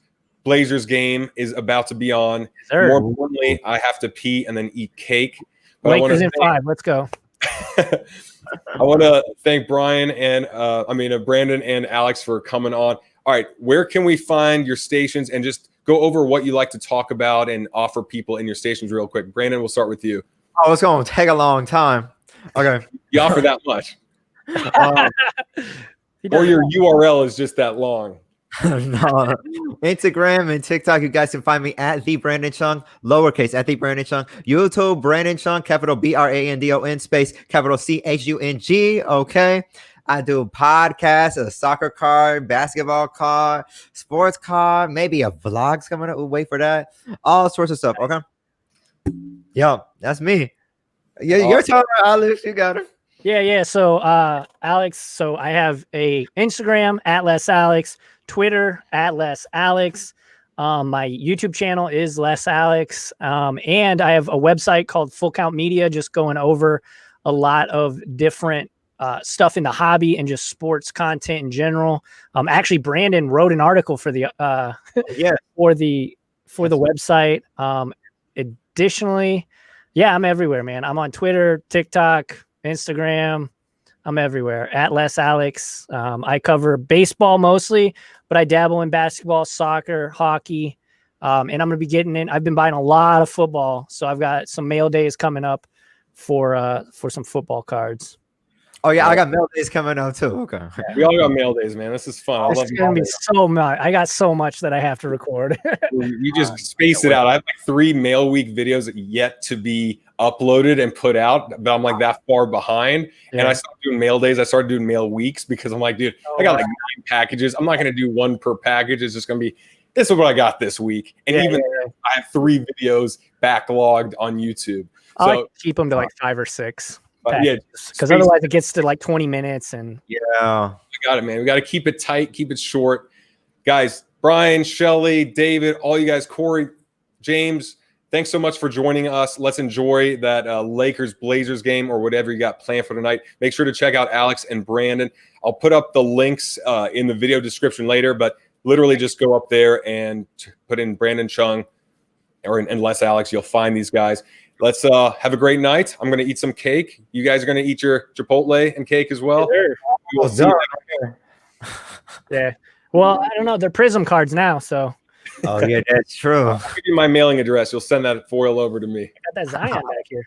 Blazers game is about to be on. More importantly, I have to pee and then eat cake. But Lakers in 5. Let's go. I want to thank Brian and Brandon and Alex for coming on. All right, where can we find your stations, and just go over what you like to talk about and offer people in your stations real quick. Brandon, we'll start with you. Oh, it's going to take a long time. Okay. You offer that much. Or your URL is just that long. No. Instagram and TikTok, you guys can find me at the Brandon Chung, lowercase at the Brandon Chung. YouTube, Brandon Chung, capital BRANDON, space capital CHUNG. Okay. I do podcasts, a soccer card, basketball card, sports card, maybe a vlog's coming up. We'll wait for that. All sorts of stuff. Okay. Yo, that's me. Yeah, you're talking about Alex. You got it. Yeah. So, Alex. So I have a Instagram at Less Alex, Twitter at Less Alex. My YouTube channel is Less Alex, and I have a website called Full Count Media, just going over a lot of different stuff in the hobby and just sports content in general. Actually, Brandon wrote an article for the for the website. Additionally, I'm everywhere, man. I'm on Twitter, TikTok, Instagram. I'm everywhere at Less Alex. I cover baseball mostly, but I dabble in basketball, soccer, hockey, and I'm going to be getting in. I've been buying a lot of football, so I've got some mail days coming up for some football cards. Oh yeah, I got mail days coming up too. Okay, we all got mail days, man. This is fun. It's gonna be so much. I got so much that I have to record. You just space it out. I have like 3 mail week videos yet to be uploaded and put out, but I'm like that far behind. And I stopped doing mail days. I started doing mail weeks because I'm like, dude, I got like 9 packages. I'm not gonna do 1 per package. It's just gonna be, this is what I got this week. And I have 3 videos backlogged on YouTube. So I like to keep them to like 5 or 6. Because otherwise it gets to like 20 minutes and I got it, man. We got to keep it tight, keep it short, guys. Brian, Shelly, David, all you guys, Corey, James, thanks so much for joining us. Let's enjoy that Lakers Blazers game or whatever you got planned for tonight. Make sure to check out Alex and Brandon. I'll put up the links in the video description later, but literally just go up there and put in Brandon Chung and Les Alex. You'll find these guys. Let's have a great night. I'm going to eat some cake. You guys are going to eat your Chipotle and cake as well. Yeah. Well, I don't know. They're Prism cards now, so. Oh, yeah, that's true. I'll give you my mailing address. You'll send that foil over to me. I got that Zion back here.